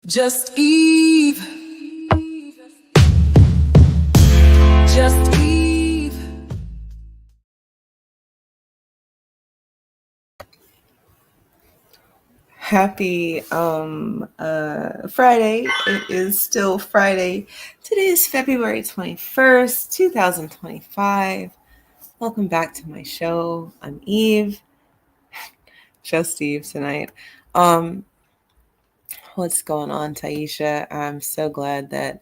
Just Eve. Just Eve. Happy Friday. It is still Friday. Today is February 21st, 2025. Welcome back to my show. I'm Eve. Just Eve tonight. What's going on, Taisha? I'm so glad that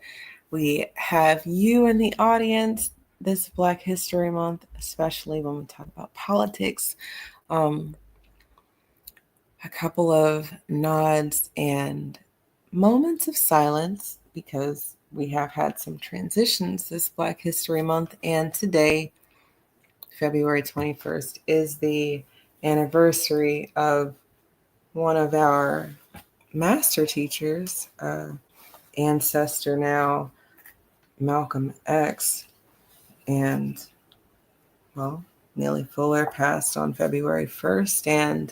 we have you in the audience this Black History Month, especially when we talk about politics. A couple of nods and moments of silence because we have had some transitions this Black History Month, and today, February 21st, is the anniversary of one of our master teachers, ancestor now, Malcolm X, and well, Neely Fuller passed on February 1st, and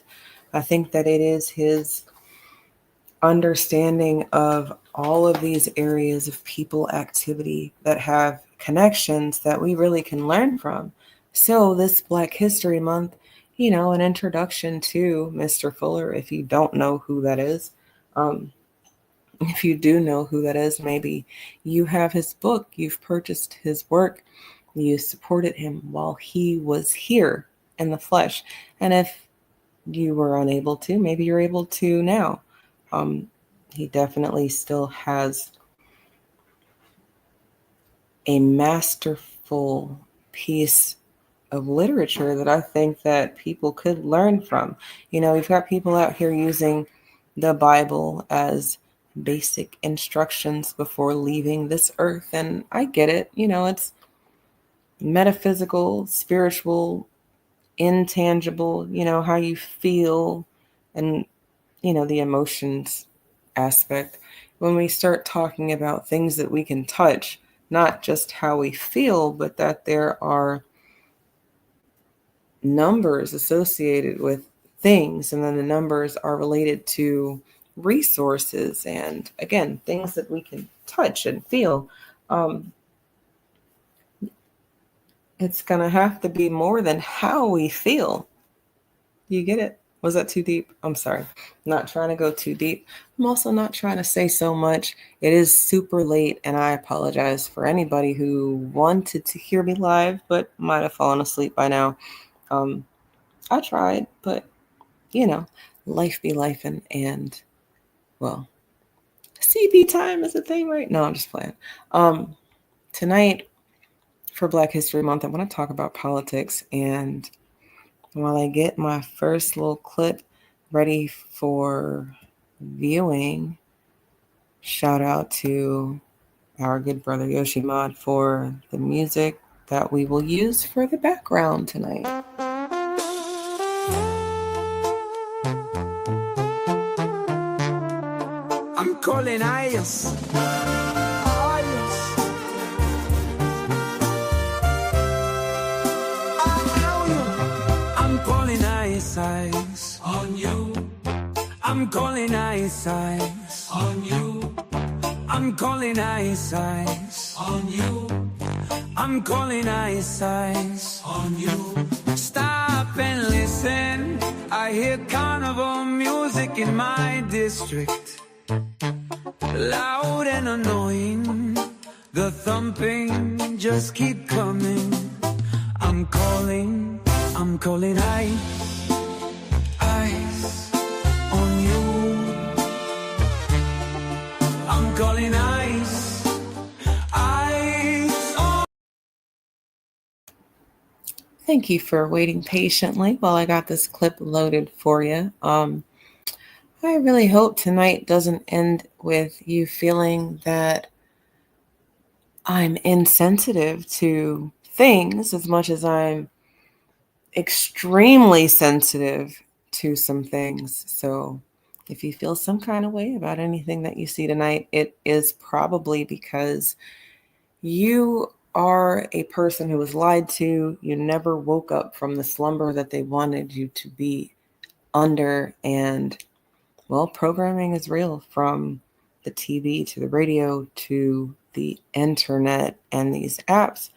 I think that it is his understanding of all of these areas of people activity that have connections that we really can learn from. So, this Black History Month, an introduction to Mr. Fuller, if you don't know who that is. If you do know who that is, maybe you have his book, you've purchased his work, you supported him while he was here in the flesh. And if you were unable to, maybe you're able to now. He definitely still has a masterful piece of literature that I think that people could learn from. We've got people out here using the Bible as basic instructions before leaving this earth, and I get it. It's metaphysical, spiritual, intangible, how you feel, and the emotions aspect. When we start talking about things that we can touch, not just how we feel, but that there are numbers associated with things, and then the numbers are related to resources, and again, things that we can touch and feel. It's going to have to be more than how we feel. You get it? Was that too deep? I'm sorry. Not trying to go too deep. I'm also not trying to say so much. It is super late, and I apologize for anybody who wanted to hear me live but might have fallen asleep by now. I tried, but life be life, and well, CB time is a thing, right? No, I'm just playing. Tonight for Black History Month, I want to talk about politics, and while I get my first little clip ready for viewing, shout out to our good brother Yoshimod for the music that we will use for the background tonight. I'm calling Ayers. I'm calling Ayers on you. I'm calling Ayers on you. I'm calling Ayers on you. I'm calling Ayers on you. Stop and listen. I hear carnival music in my district. Loud and annoying, the thumping just keep coming. I'm calling ice on you. I'm calling ice on. Thank you for waiting patiently while I got this clip loaded for you. I really hope tonight doesn't end with you feeling that I'm insensitive to things as much as I'm extremely sensitive to some things. So if you feel some kind of way about anything that you see tonight, it is probably because you are a person who was lied to. You never woke up from the slumber that they wanted you to be under. And well, programming is real from the TV to the radio to the internet and these apps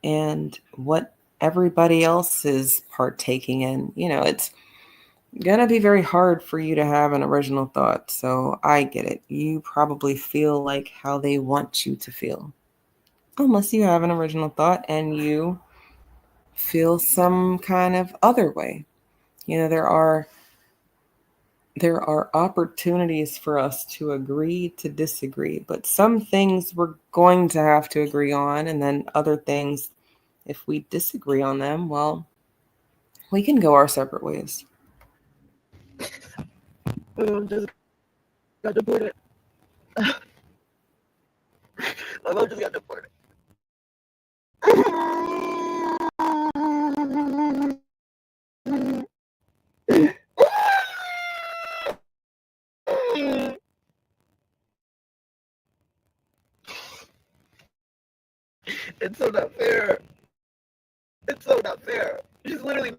and what everybody else is partaking in. It's gonna be very hard for you to have an original thought. So I get it. You probably feel like how they want you to feel. Unless you have an original thought and you feel some kind of other way. There are opportunities for us to agree to disagree, but some things we're going to have to agree on, and then other things, if we disagree on them, well, we can go our separate ways. Just got deported. My mom just got deported. It's so not fair. It's so not fair. She's literally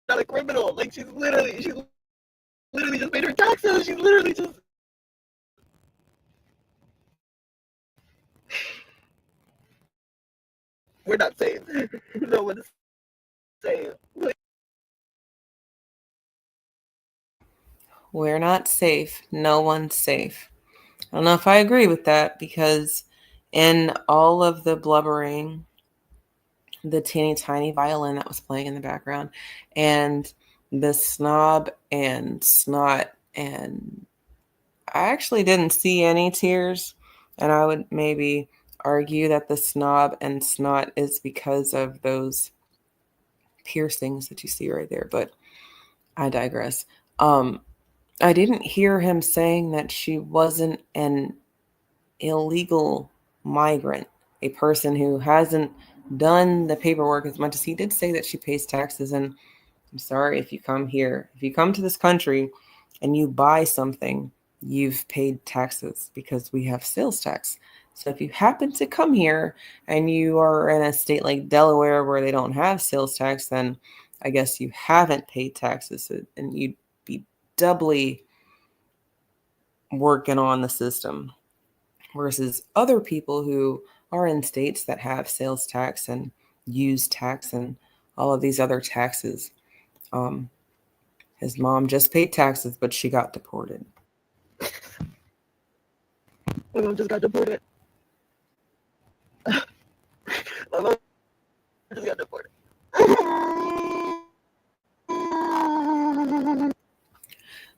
not a criminal. Like she's literally just paid her taxes. She's literally just. We're not safe. No one's safe. We're not safe. No one's safe. I don't know if I agree with that because in all of the blubbering, the teeny tiny violin that was playing in the background, and the snob and snot, and I actually didn't see any tears, and I would maybe argue that the snob and snot is because of those piercings that you see right there, but I digress. I didn't hear him saying that she wasn't an illegal migrant, a person who hasn't done the paperwork as much as he did say that she pays taxes. And I'm sorry, if you come to this country and you buy something, you've paid taxes because we have sales tax. So if you happen to come here and you are in a state like Delaware where they don't have sales tax, then I guess you haven't paid taxes and you'd be doubly working on the system versus other people who are in states that have sales tax and use tax and all of these other taxes. His mom just paid taxes, but she got deported. My mom just got deported. My mom just got deported.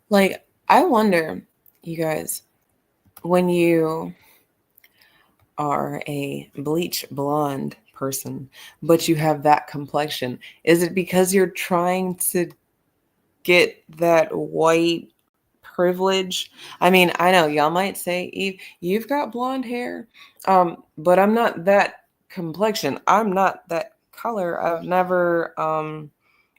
Like, I wonder, you guys, when you are a bleach blonde person, but you have that complexion, is it because you're trying to get that white privilege? I mean, I know y'all might say, Eve, you've got blonde hair, but I'm not that complexion. I'm not that color. I've never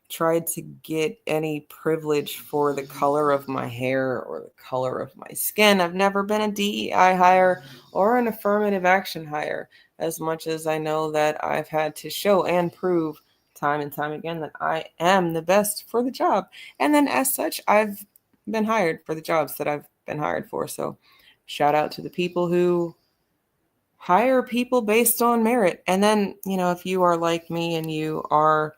tried to get any privilege for the color of my hair or the color of my skin. I've never been a DEI hire or an affirmative action hire, as much as I know that I've had to show and prove time and time again that I am the best for the job. And then as such, I've been hired for the jobs that I've been hired for. So shout out to the people who hire people based on merit. And then, if you are like me and you are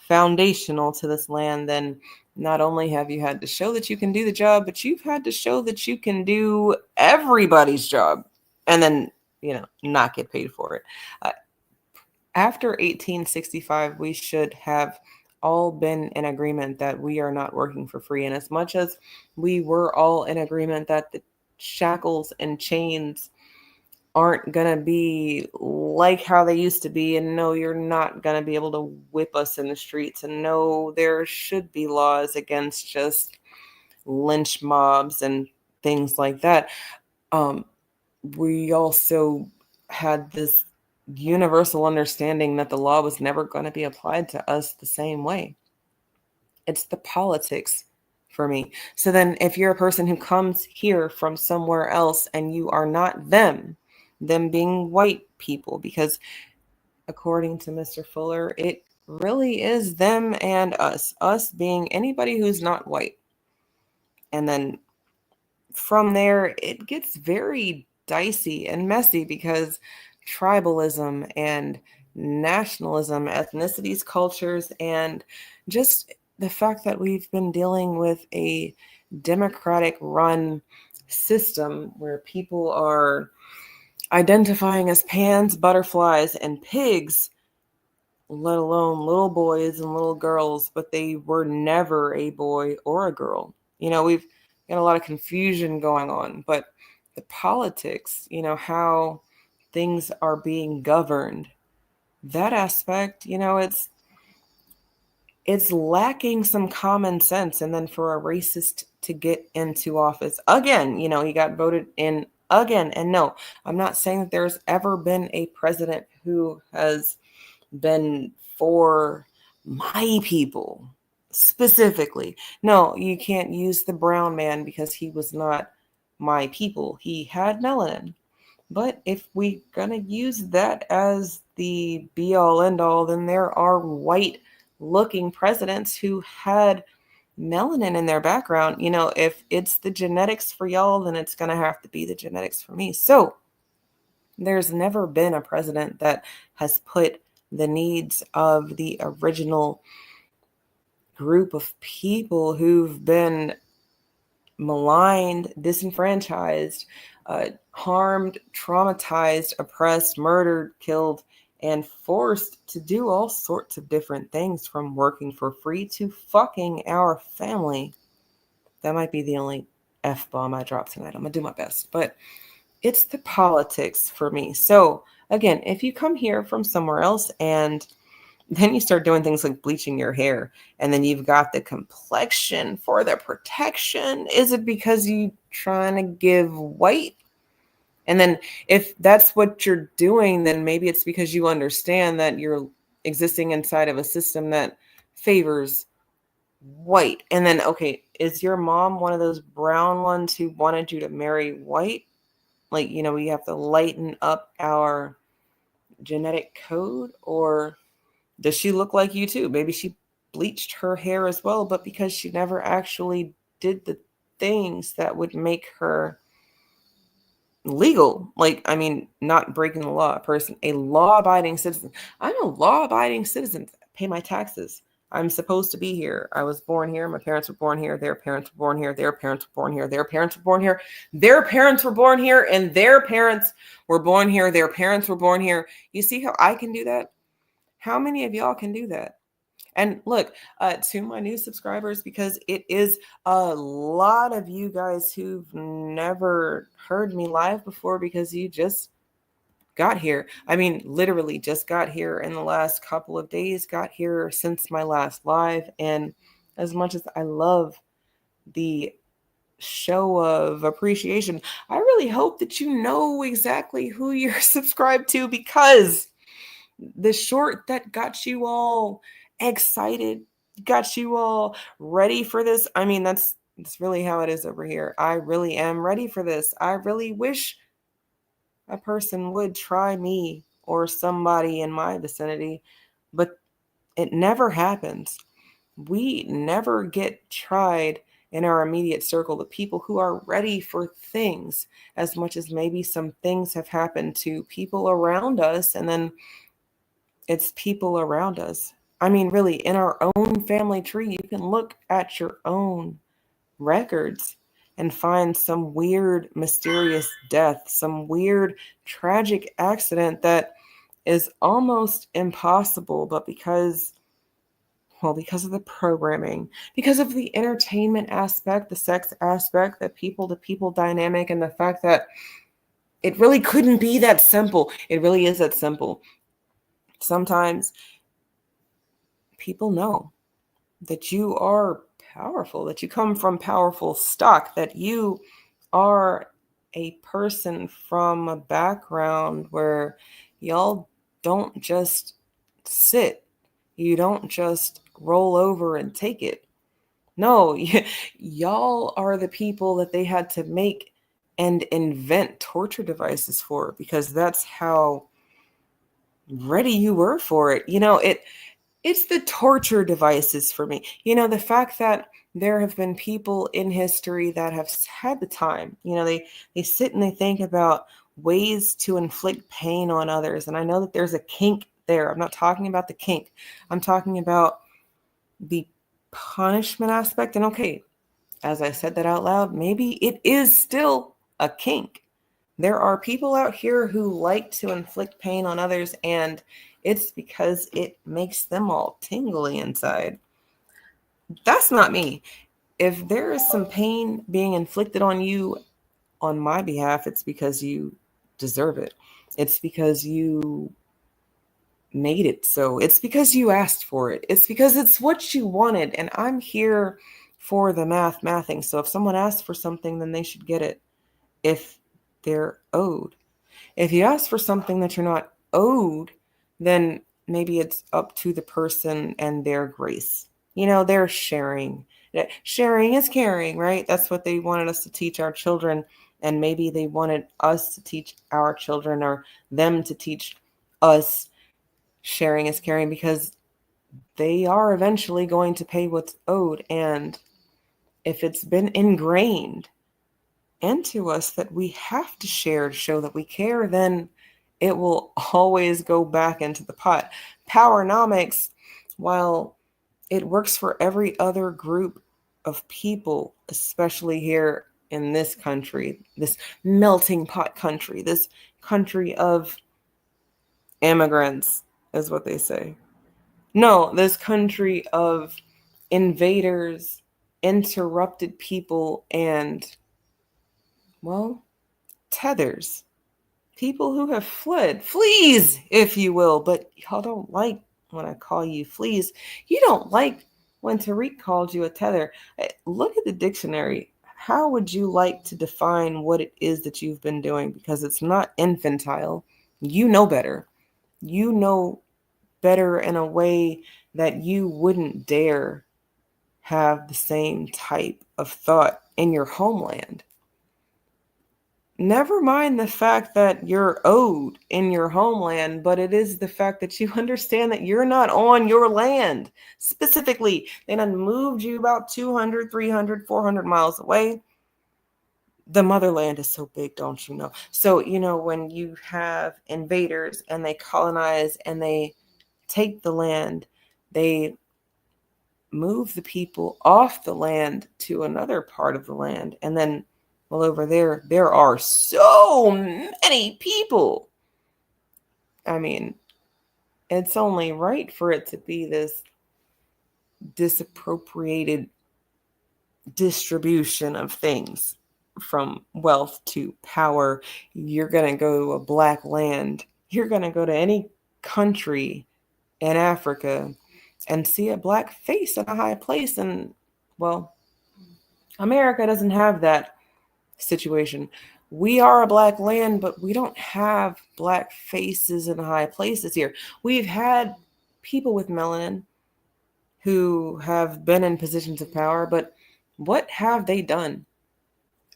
foundational to this land, then not only have you had to show that you can do the job, but you've had to show that you can do everybody's job and then, not get paid for it. After 1865, we should have all been in agreement that we are not working for free. And as much as we were all in agreement that the shackles and chains aren't going to be like how they used to be, and no, you're not going to be able to whip us in the streets, and no, there should be laws against just lynch mobs and things like that. We also had this universal understanding that the law was never going to be applied to us the same way. It's the politics for me. So then if you're a person who comes here from somewhere else and you are not them being white people, because according to Mr. Fuller, it really is them and us being anybody who's not white. And then from there, it gets very dicey and messy because tribalism and nationalism, ethnicities, cultures, and just the fact that we've been dealing with a democratic run system where people are identifying as pans, butterflies, and pigs, let alone little boys and little girls, but they were never a boy or a girl. We've got a lot of confusion going on, but the politics, how things are being governed, that aspect, it's lacking some common sense. And then for a racist to get into office again, he got voted in again. And no, I'm not saying that there's ever been a president who has been for my people specifically. No, you can't use the brown man because he was not my people. He had melanin. But if we're going to use that as the be all end all, then there are white looking presidents who had melanin in their background. If it's the genetics for y'all, then it's going to have to be the genetics for me. So there's never been a president that has put the needs of the original group of people who've been maligned, disenfranchised, harmed, traumatized, oppressed, murdered, killed, and forced to do all sorts of different things, from working for free to fucking our family. That might be the only F-bomb I drop tonight. I'm gonna do my best, but it's the politics for me. So again, if you come here from somewhere else and then you start doing things like bleaching your hair, and then you've got the complexion for the protection, is it because you trying to give white? And then if that's what you're doing, then maybe it's because you understand that you're existing inside of a system that favors white. And then, okay, is your mom one of those brown ones who wanted you to marry white? Like, we have to lighten up our genetic code? Or does she look like you too? Maybe she bleached her hair as well, but because she never actually did the things that would make her legal, not breaking the law, a law-abiding citizen. I'm a law-abiding citizen. I pay my taxes. I'm supposed to be here. I was born here. My parents were born here. Their parents were born here. Their parents were born here. Their parents were born here. Their parents were born here. And their parents were born here. Their parents were born here. You see how I can do that? How many of y'all can do that? And look, to my new subscribers, because it is a lot of you guys who've never heard me live before because you just got here. Literally just got here in the last couple of days, got here since my last live. And as much as I love the show of appreciation, I really hope that you know exactly who you're subscribed to, because the short that got you all excited, got you all ready for this. That's really how it is over here. I really am ready for this. I really wish a person would try me or somebody in my vicinity, but it never happens. We never get tried in our immediate circle, the people who are ready for things, as much as maybe some things have happened to people around us, and then it's people around us. Really, in our own family tree, you can look at your own records and find some weird, mysterious death, some weird, tragic accident that is almost impossible, but because of the programming, because of the entertainment aspect, the sex aspect, the people-to-people dynamic, and the fact that it really couldn't be that simple. It really is that simple. Sometimes people know that you are powerful, that you come from powerful stock, that you are a person from a background where y'all don't just sit, you don't just roll over and take it. No, y'all are the people that they had to make and invent torture devices for, because that's how ready you were for it. It's the torture devices for me. The fact that there have been people in history that have had the time, they sit and they think about ways to inflict pain on others. And I know that there's a kink there. I'm not talking about the kink. I'm talking about the punishment aspect. And okay, as I said that out loud, maybe it is still a kink. There are people out here who like to inflict pain on others, and it's because it makes them all tingly inside. That's not me. If there is some pain being inflicted on you on my behalf, it's because you deserve it. It's because you made it so. It's because you asked for it. It's because it's what you wanted. And I'm here for the mathing. So if someone asks for something, then they should get it if they're owed. If you ask for something that you're not owed, then maybe it's up to the person and their grace. They're sharing. Sharing is caring, right? That's what they wanted us to teach our children. And maybe they wanted us to teach our children, or them to teach us sharing is caring, because they are eventually going to pay what's owed. And if it's been ingrained into us that we have to share to show that we care, then it will always go back into the pot. Powernomics, while it works for every other group of people, especially here in this country, this melting pot country, this country of immigrants, is what they say. No, this country of invaders, interrupted people, and, well, tethers. People who have fled, fleas, if you will, but y'all don't like when I call you fleas. You don't like when Tariq called you a tether. Look at the dictionary. How would you like to define what it is that you've been doing? Because it's not infantile. You know better. You know better in a way that you wouldn't dare have the same type of thought in your homeland. Never mind the fact that you're owed in your homeland, but it is the fact that you understand that you're not on your land. Specifically, they done moved you about 200, 300, 400 miles away. The motherland is so big, don't you know? So, when you have invaders and they colonize and they take the land, they move the people off the land to another part of the land. And then, well, over there are so many people. I mean, it's only right for it to be this disappropriated distribution of things, from wealth to power. You're going to go to a black land. You're going to go to any country in Africa and see a black face in a high place. And, well, America doesn't have that situation. We are a black land, but we don't have black faces in high places here. We've had people with melanin who have been in positions of power, but what have they done?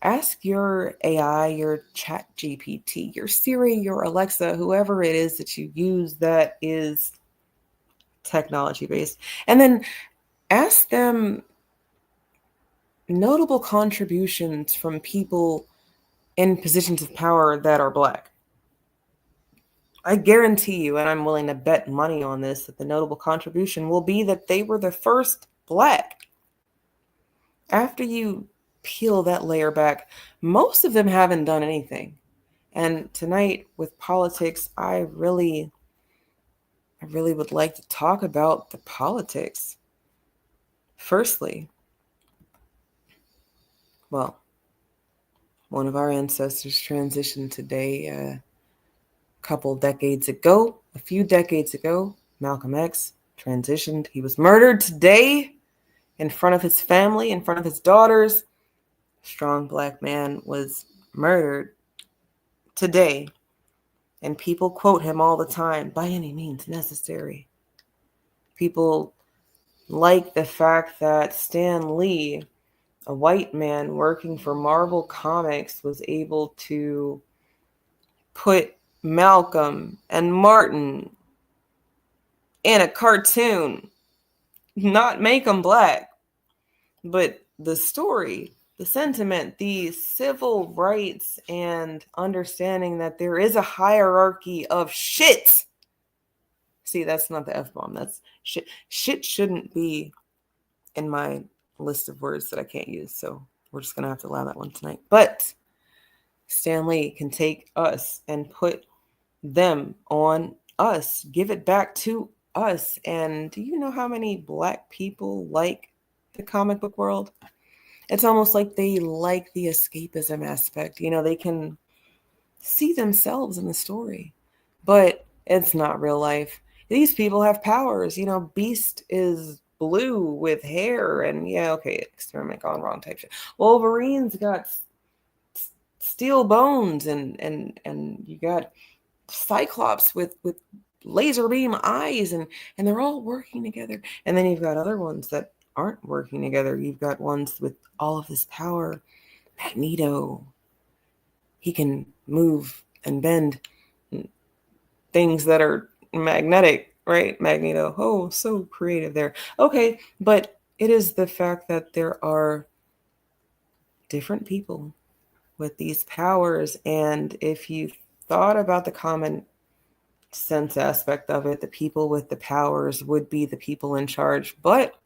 Ask your AI, your Chat GPT, your Siri, your Alexa, whoever it is that you use that is technology based, and then ask them notable contributions from people in positions of power that are black. I guarantee you, and I'm willing to bet money on this, that the notable contribution will be that they were the first black. After you peel that layer back, most of them haven't done anything. And tonight with politics, I really would like to talk about the politics. Firstly, well, one of our ancestors transitioned today a few decades ago. Malcolm X transitioned. He was murdered today in front of his family, in front of his daughters. A strong black man was murdered today. And people quote him all the time, by any means necessary. People like the fact that Stan Lee, a white man working for Marvel Comics, was able to put Malcolm and Martin in a cartoon, not make them black. But the story, the sentiment, the civil rights, and understanding that there is a hierarchy of shit. See, that's not the F-bomb. That's shit. Shit shouldn't be in my list of words that I can't use. So we're just going to have to allow that one tonight. But Stan Lee can take us and put them on us, give it back to us. And do you know how many black people like the comic book world? It's almost like they like the escapism aspect. You know, they can see themselves in the story, but it's not real life. These people have powers. You know, Beast is blue with hair, and yeah, okay, experiment gone wrong type shit. Wolverine's got steel bones, and you got Cyclops with laser beam eyes, and they're all working together. And then you've got other ones that aren't working together. You've got ones with all of this power. Magneto, he can move and bend things that are magnetic, right? Magneto, oh, so creative there. Okay, but it is the fact that there are different people with these powers, and if you thought about the common sense aspect of it, the people with the powers would be the people in charge. But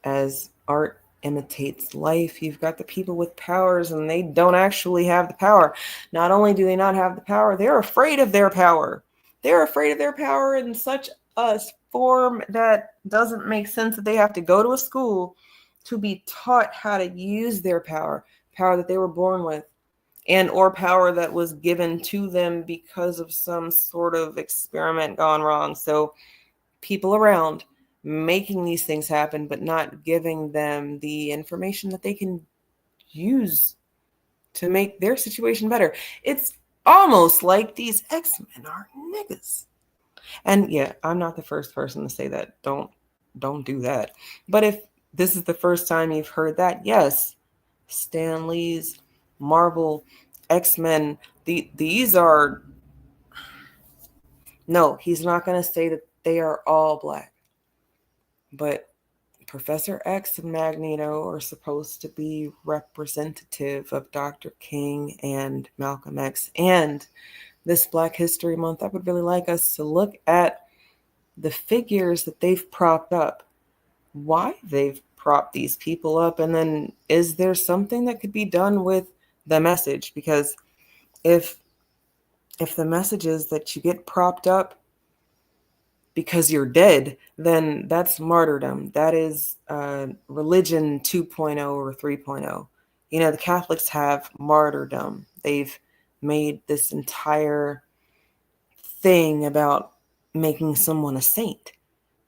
as art imitates life, you've got the people with powers, and they don't actually have the power. Not only do they not have the power, they're afraid of their power. They're afraid of their power in such a form that doesn't make sense, that they have to go to a school to be taught how to use their power that they were born with, and or power that was given to them because of some sort of experiment gone wrong. So people around making these things happen, but not giving them the information that they can use to make their situation better. It's almost like these X-Men are niggas. And yeah, I'm not the first person to say that. Don't do that. But if this is the first time you've heard that, yes, Stan Lee's Marvel X-Men, these are, no, he's not going to say that they are all black. But Professor X and Magneto are supposed to be representative of Dr. King and Malcolm X. And this Black History Month, I would really like us to look at the figures that they've propped up, why they've propped these people up, and then is there something that could be done with the message? Because if the message is that you get propped up because you're dead, then that's martyrdom. That is religion 2.0 or 3.0. You know, the Catholics have martyrdom. They've made this entire thing about making someone a saint.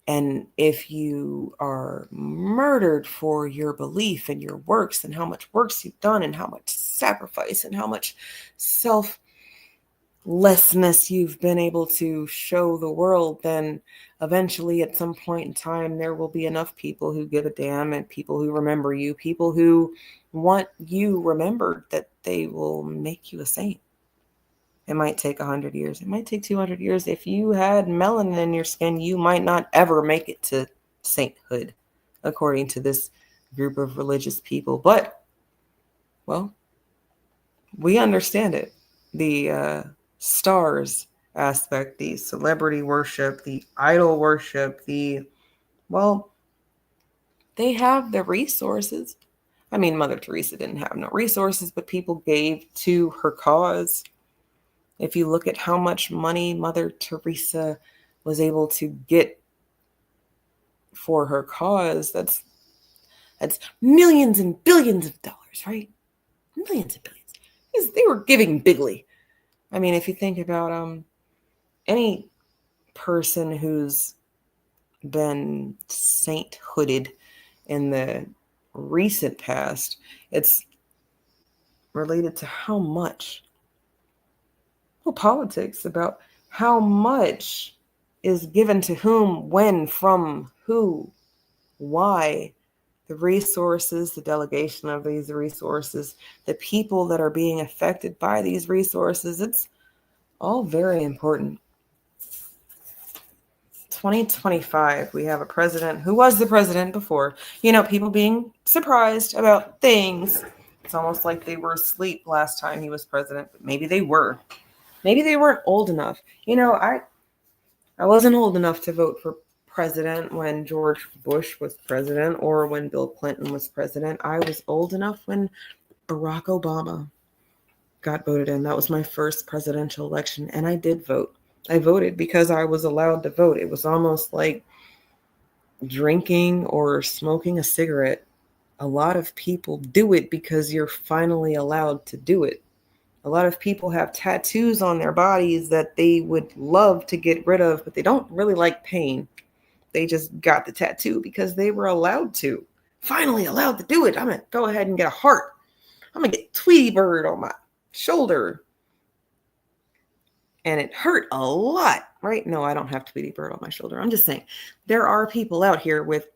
And if you are murdered for your belief and your works and how much works you've done and how much sacrifice and how much selflessness you've been able to show the world, then eventually at some point in time, there will be enough people who give a damn, and people who remember you, people who want you remembered, that they will make you a saint. It might take 100 years. It might take 200 years. If you had melanin in your skin, you might not ever make it to sainthood, according to this group of religious people. But, well, we understand it. The stars aspect, the celebrity worship, the idol worship, well, they have the resources. I mean, Mother Teresa didn't have no resources, but people gave to her cause. If you look at how much money Mother Teresa was able to get for her cause, that's millions and billions of dollars, right? Millions and billions. Because they were giving bigly. I mean, if you think about any person who's been sainthooded in the recent past, it's related to how much. Well, politics, about how much is given to whom, when, from who, why, the resources, the delegation of these resources, the people that are being affected by these resources. It's all very important. 2025, we have a president who was the president before. You know, people being surprised about things. It's almost like they were asleep last time he was president, but maybe they were. Maybe they weren't old enough. You know, I wasn't old enough to vote for president when George Bush was president or when Bill Clinton was president. I was old enough when Barack Obama got voted in. That was my first presidential election, and I did vote. I voted because I was allowed to vote. It was almost like drinking or smoking a cigarette. A lot of people do it because you're finally allowed to do it. A lot of people have tattoos on their bodies that they would love to get rid of, but they don't really like pain. They just got the tattoo because they were allowed to. Finally allowed to do it. I'm going to go ahead and get a heart. I'm going to get Tweety Bird on my shoulder. And it hurt a lot, right? No, I don't have Tweety Bird on my shoulder. I'm just saying there are people out here with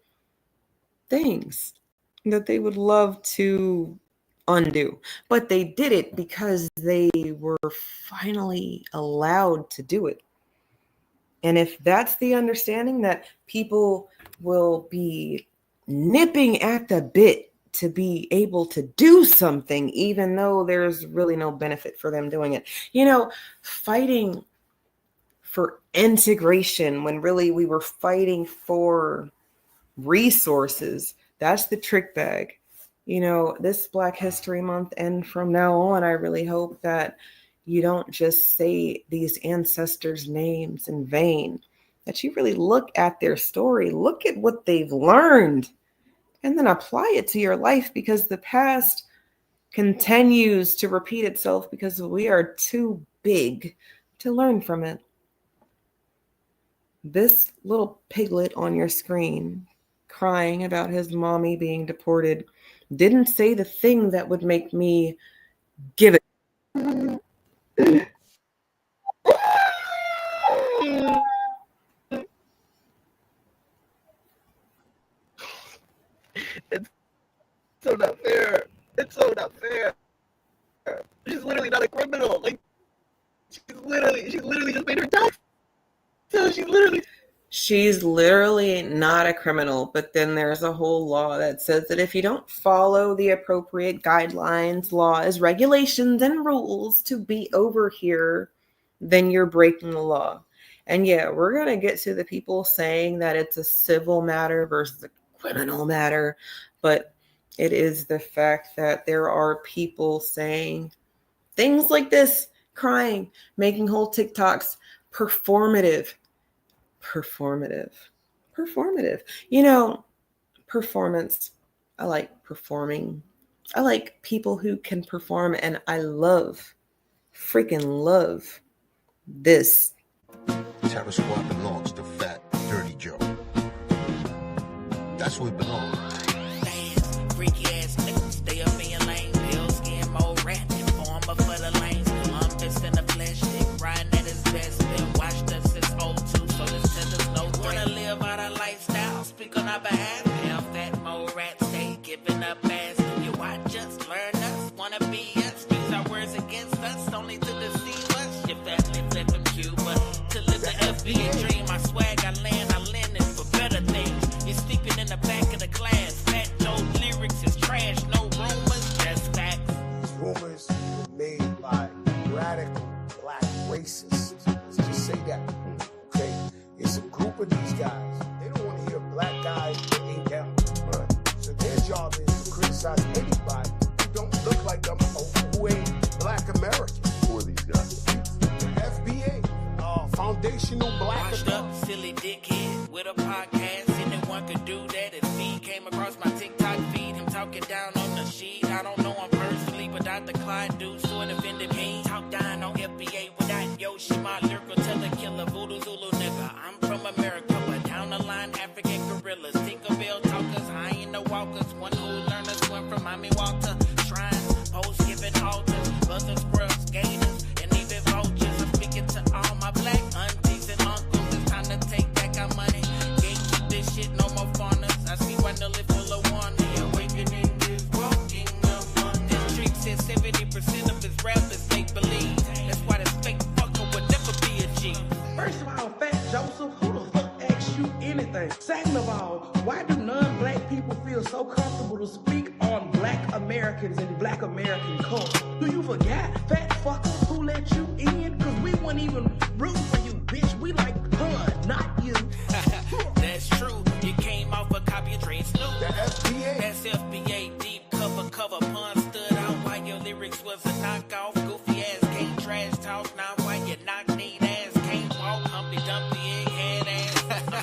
things that they would love to undo, but they did it because they were finally allowed to do it. And if that's the understanding, that people will be nipping at the bit to be able to do something, even though there's really no benefit for them doing it. You know, fighting for integration when really we were fighting for resources. That's the trick bag. You know, this Black History Month and from now on, I really hope that you don't just say these ancestors' names in vain, that you really look at their story, look at what they've learned, and then apply it to your life, because the past continues to repeat itself because we are too big to learn from it. This little piglet on your screen crying about his mommy being deported didn't say the thing that would make me give it. It's so not fair. It's so not fair. She's literally not a criminal. Like, she literally just made her tax. So she's literally not a criminal, but then there's a whole law that says that if you don't follow the appropriate guidelines, laws, regulations, and rules to be over here, then you're breaking the law. And yeah, we're going to get to the people saying that it's a civil matter versus a criminal matter, but it is the fact that there are people saying things like this, crying, making whole TikToks, performative. You know, performance. I like performing. I like people who can perform, and I freaking love this. Terror Squad belongs to Fat Dirty Joe. That's where it belongs. Fast, freaky ass niggas, stay up in your lane. Pale skin, more rat, informer for the lanes. Columbus in the flesh, dick riding at his best. Been watched us since 02, so this tell us no threat. Wanna live out our lifestyle, speak on our behalf. Pale fat, more rat, stay giving up ass. You watch us, learn us, wanna be us. Use our words against us, only to deceive us. Your family flipping Cuba, to live the FBA dream. I swag, I land it for better things. You're sleeping in the back of the class. Fat, no lyrics is trash, no rumors, just facts. These rumors were made by radical black racists. Let's just say that, okay? It's a group of these guys. They don't want to hear black guys ain't down. Right. So their job is to criticize anybody who don't look like them or who ain't black American. Who are these guys? The FBA, Foundational Black Washed up, silly dickhead with a podcast. Anyone could do that. His feed came across my TikTok feed. Him talking down on the sheet. I don't know him personally, but Dr. Clyde do sort of offended me. Talk down on FBA without Yoshi, my lyrical teller killer, voodoo Zulu nigga. I'm from America, but down the line, African gorillas, Tinkerbell talkers, hyena walkers, one who learned to swim from Mommy Walter. Shrines, post giving altars, buzzers, squirrels, gators, and even vultures. I'm speaking to all my black aunties and uncles. It's time to take back our money. Can't keep this shit, no more fathers. I see one nully full of one. The awakening is walking among. This trick says 70% of his rappers make believe. That's why this fake fucker would never be a G. First of all, Fat Joseph, who the fuck asked fat fucker who let you in? Cause we wouldn't even root for you, bitch. We like her, not you. That's true. You came off a copy of Dre Snoop. The FBA. That's FBA deep cover pun stood out while your lyrics was a knockoff. Goofy ass can't trash talk now while your knock need ass can't walk. Humpty Dumpty egg head ass.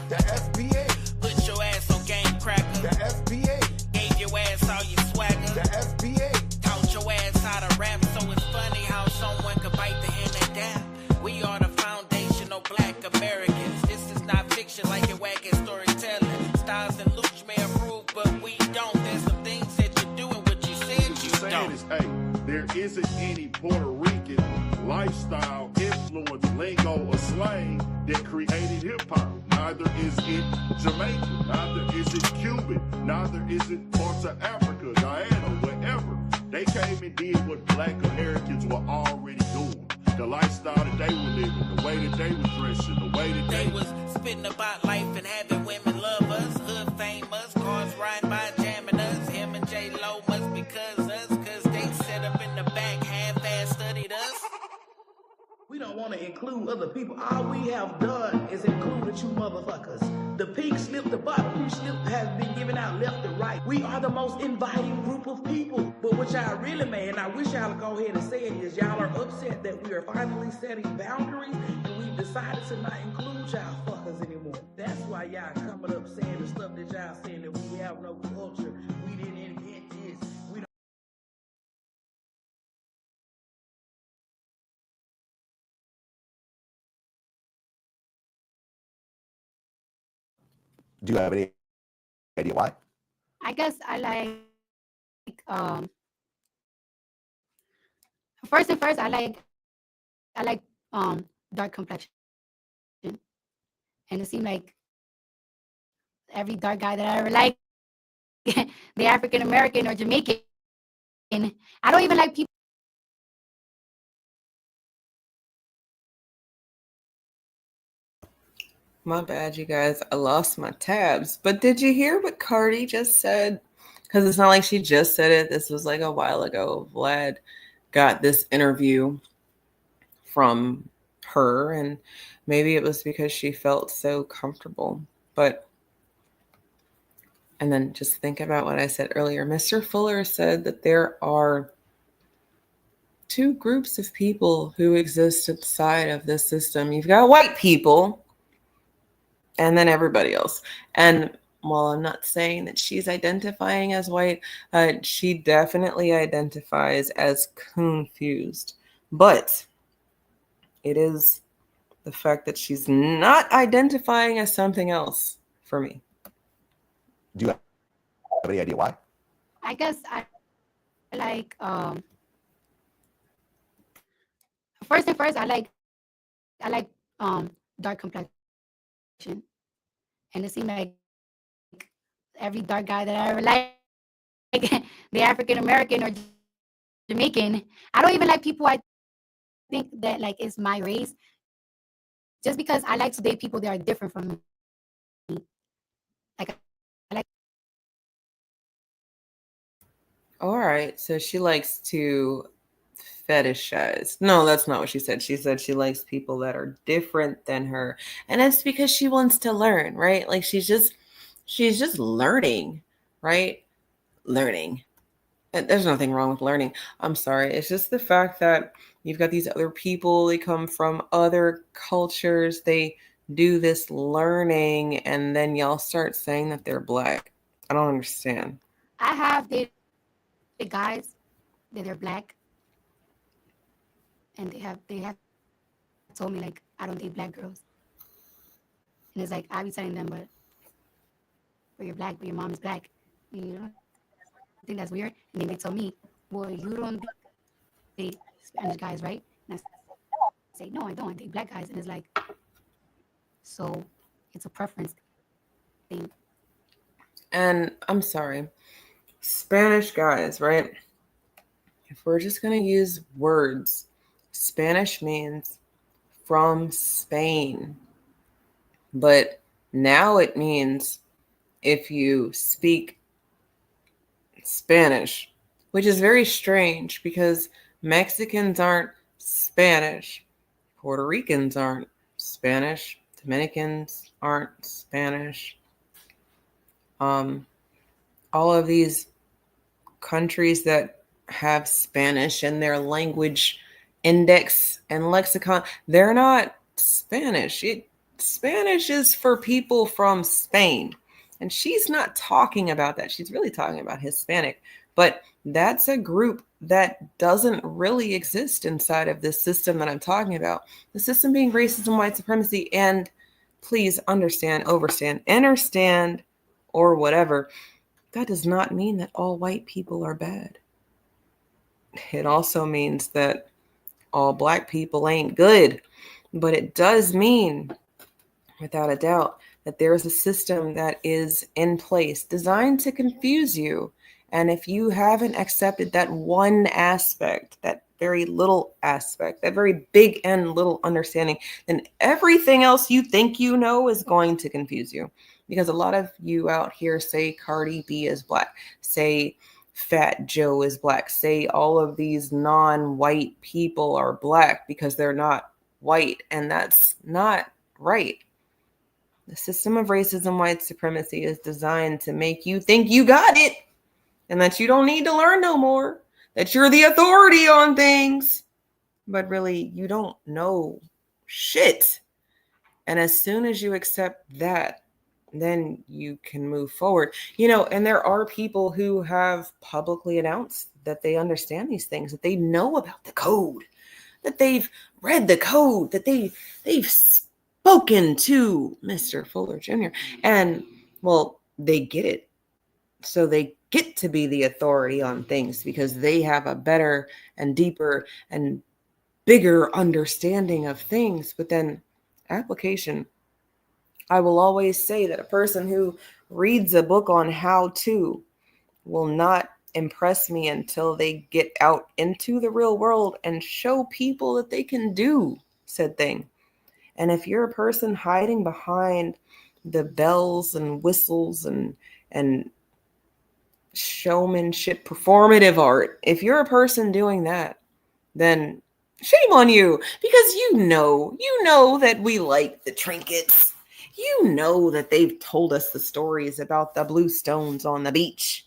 The FBA. Put your ass on game cracker. The FBA. Gave your ass all your swagger. The FBA. Taught your ass how to rap, so it's funny how someone could bite the hand that down. We are the foundational black Americans. This is not fiction like your wacky storytelling. Styles and Luch may approve, but we don't. There's some things that you do and what you said you saying don't. is, hey, there isn't any Puerto Rican lifestyle, influence, lingo, or slang that created hip hop. Neither is it Jamaican, neither is it Cuban, neither is it parts of Africa, Guyana, wherever. They came and did what black Americans were already doing. The lifestyle that they were living, the way that they were dressing, the way that They was spitting about life and having women love us, hood famous, cars riding by jamming us. Him and J-Lo must be cousins, cause they set up in the back, half-ass studied us. We don't want to include other people. All we have done is included you motherfuckers. The pink slip, the bottom slip has been given out left and right. We are the most inviting group of people. But what y'all really mad, and I wish y'all would go ahead and say it, is y'all are upset that we are finally setting boundaries and we've decided to not include y'all fuckers anymore. That's why y'all coming up saying the stuff that y'all saying that we have no culture. We didn't invent this. We don't. Do you have any idea why? I guess I like first I like dark complexion. And it seemed like every dark guy that I ever liked, the African American or Jamaican, I don't even like people. My bad, you guys. I lost my tabs. But did you hear what Cardi just said? Because it's not like she just said it. This was like a while ago. Vlad got this interview from her, and maybe it was because she felt so comfortable. And then just think about what I said earlier. Mr. Fuller said that there are two groups of people who exist inside of this system. You've got white people, and then everybody else. And while I'm not saying that she's identifying as white, she definitely identifies as confused. But it is the fact that she's not identifying as something else for me. Do you have any idea why? I guess I like first I like dark complexion. And it seemed like every dark guy that I ever liked, the African American or Jamaican, I don't even like people I think that like is my race. Just because I like to date people that are different from me. Like I like. All right, so she likes to fetishize. No, that's not what she said. She said she likes people that are different than her. And it's because she wants to learn, right? Like she's just learning, right? Learning. And there's nothing wrong with learning. I'm sorry. It's just the fact that you've got these other people, they come from other cultures, they do this learning, and then y'all start saying that they're black. I don't understand. I have dated guys that are black. And they have told me like I don't date black girls. And it's like I be telling them, but you're black, but your mom is black. And, you know, I think that's weird. And then they told me, well, you don't date Spanish guys, right? And I say, no, I don't. I date black guys. And it's like, so it's a preference thing. And I'm sorry, Spanish guys, right? If we're just gonna use words, Spanish means from Spain, but now it means if you speak Spanish, which is very strange because Mexicans aren't Spanish. Puerto Ricans aren't Spanish. Dominicans aren't Spanish. All of these countries that have Spanish in their language index and lexicon, they're not Spanish. Spanish is for people from Spain. And she's not talking about that. She's really talking about Hispanic. But that's a group that doesn't really exist inside of this system that I'm talking about. The system being racism, white supremacy, and please understand, understand, or whatever. That does not mean that all white people are bad. It also means that all black people ain't good. But it does mean, without a doubt, that there is a system that is in place designed to confuse you. And if you haven't accepted that one aspect, that very little aspect, that very big and little understanding, then everything else you think you know is going to confuse you. Because a lot of you out here say Cardi B is black, say Fat Joe is black, say all of these non-white people are black because they're not white. And that's not right. The system of racism, white supremacy is designed to make you think you got it and that you don't need to learn no more, that you're the authority on things, but really you don't know shit. And as soon as you accept that, then you can move forward. And there are people who have publicly announced that they understand these things, that they know about the code, that they've read the code, that they've spoken to Mr. Fuller Jr. And, well, they get it. So they get to be the authority on things because they have a better and deeper and bigger understanding of things. But then application, I will always say that a person who reads a book on how to will not impress me until they get out into the real world and show people that they can do said thing. And if you're a person hiding behind the bells and whistles and showmanship, performative art, if you're a person doing that, then shame on you, because you know that we like the trinkets. You know that they've told us the stories about the blue stones on the beach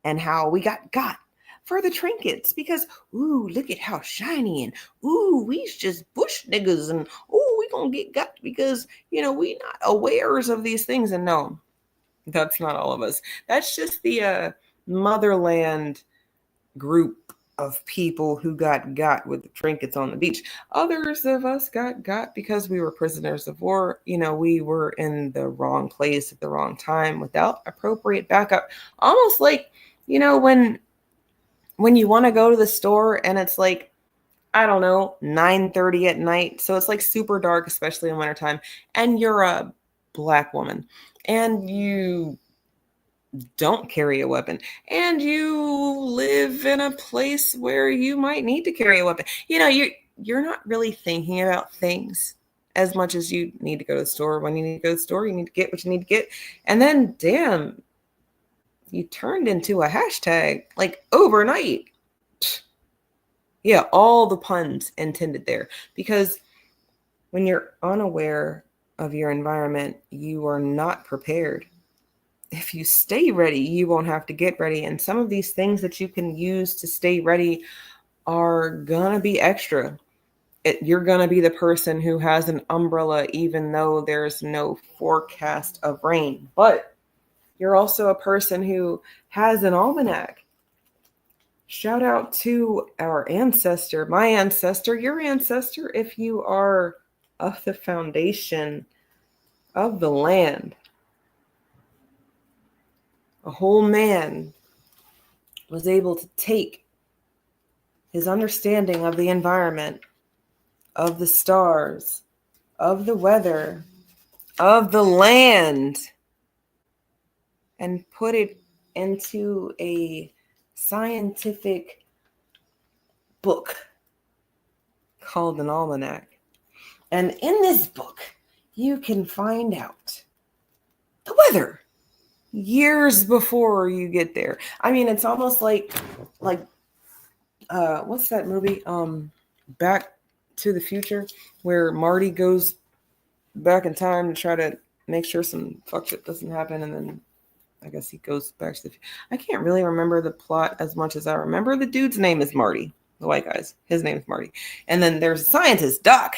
and how we got for the trinkets because, ooh, look at how shiny, and ooh, we's just bush niggas, and ooh, we gonna get got because, we not awares of these things. And no, that's not all of us. That's just the motherland group of people who got with the trinkets on the beach. Others of us got because we were prisoners of war. We were in the wrong place at the wrong time without appropriate backup. Almost like, when you want to go to the store and it's like, I don't know, 9:30 at night. So it's like super dark, especially in wintertime. And you're a black woman and you don't carry a weapon and you live in a place where you might need to carry a weapon. You're not really thinking about things as much as you need to go to the store. When you need to go to the store, you need to get what you need to get. And then, damn, you turned into a hashtag like overnight. Yeah, all the puns intended there. Because when you're unaware of your environment, you are not prepared. If you stay ready, you won't have to get ready. And some of these things that you can use to stay ready are gonna be extra. You're gonna be the person who has an umbrella even though there's no forecast of rain. But you're also a person who has an almanac. Shout out to our ancestor, my ancestor, your ancestor, if you are of the foundation of the land. A whole man was able to take his understanding of the environment, of the stars, of the weather, of the land, and put it into a scientific book called an almanac. And in this book, you can find out the weather years before you get there. I mean, it's almost like what's that movie? Back to the Future, where Marty goes back in time to try to make sure some fuck shit doesn't happen, and then I guess he goes back to the. I can't really remember the plot as much as I remember the dude's name is Marty. The white guy's his name is Marty, and then there's a scientist, Doc.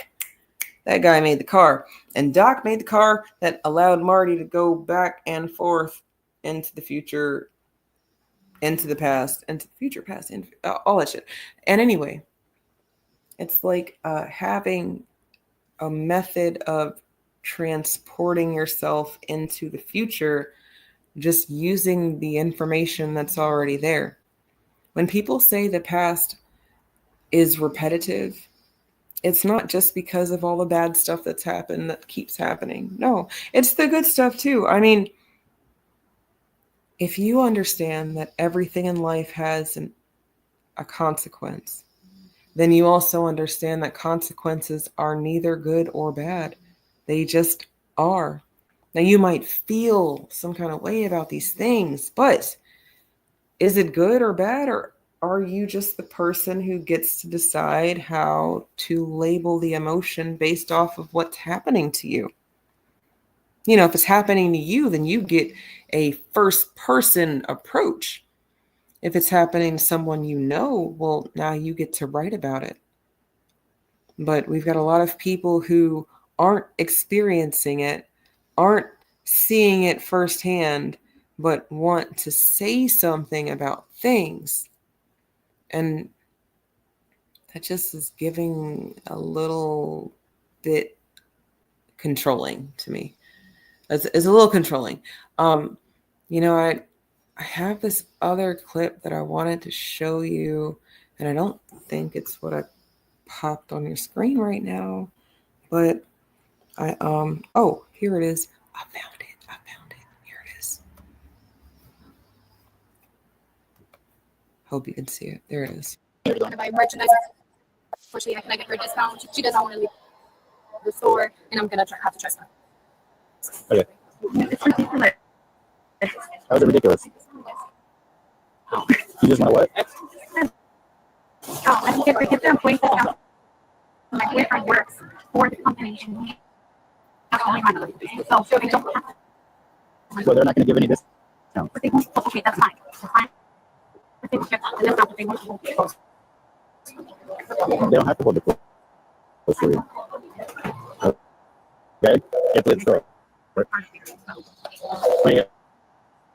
That guy made the car, and Doc made the car that allowed Marty to go back and forth into the future, into the past, into the future, past, into, all that shit. And anyway, it's like having a method of transporting yourself into the future, just using the information that's already there. When people say the past is repetitive, it's not just because of all the bad stuff that's happened that keeps happening. No, it's the good stuff too. I mean, if you understand that everything in life has a consequence, then you also understand that consequences are neither good or bad. They just are. Now, you might feel some kind of way about these things, but is it good or bad, or are you just the person who gets to decide how to label the emotion based off of what's happening to you? You know, if it's happening to you, then you get a first-person approach. If it's happening to someone you know, well, now you get to write about it. But we've got a lot of people who aren't experiencing it, aren't seeing it firsthand, but want to say something about things. And that just is giving a little bit controlling to me. It's a little controlling. You know, I have this other clip that I wanted to show you, and I don't think it's what I popped on your screen right now, but oh, here it is. I found it. Here it is. Hope you can see it. There it is. Going to buy merchandise. Unfortunately, I can get her a discount. She doesn't want to leave the store, and I'm gonna have to trust her. Okay. It's ridiculous. How is it ridiculous? You just want to what? Oh, I can get the employee discount. My boyfriend works for the company. That's only money. So they don't have to. Well, they're not going to give any discount. But they won't. Okay, that's fine. That's fine. But they won't get that. And that's not what they want. They don't have to hold the clothes for you. Okay? You have to leave the store. Right?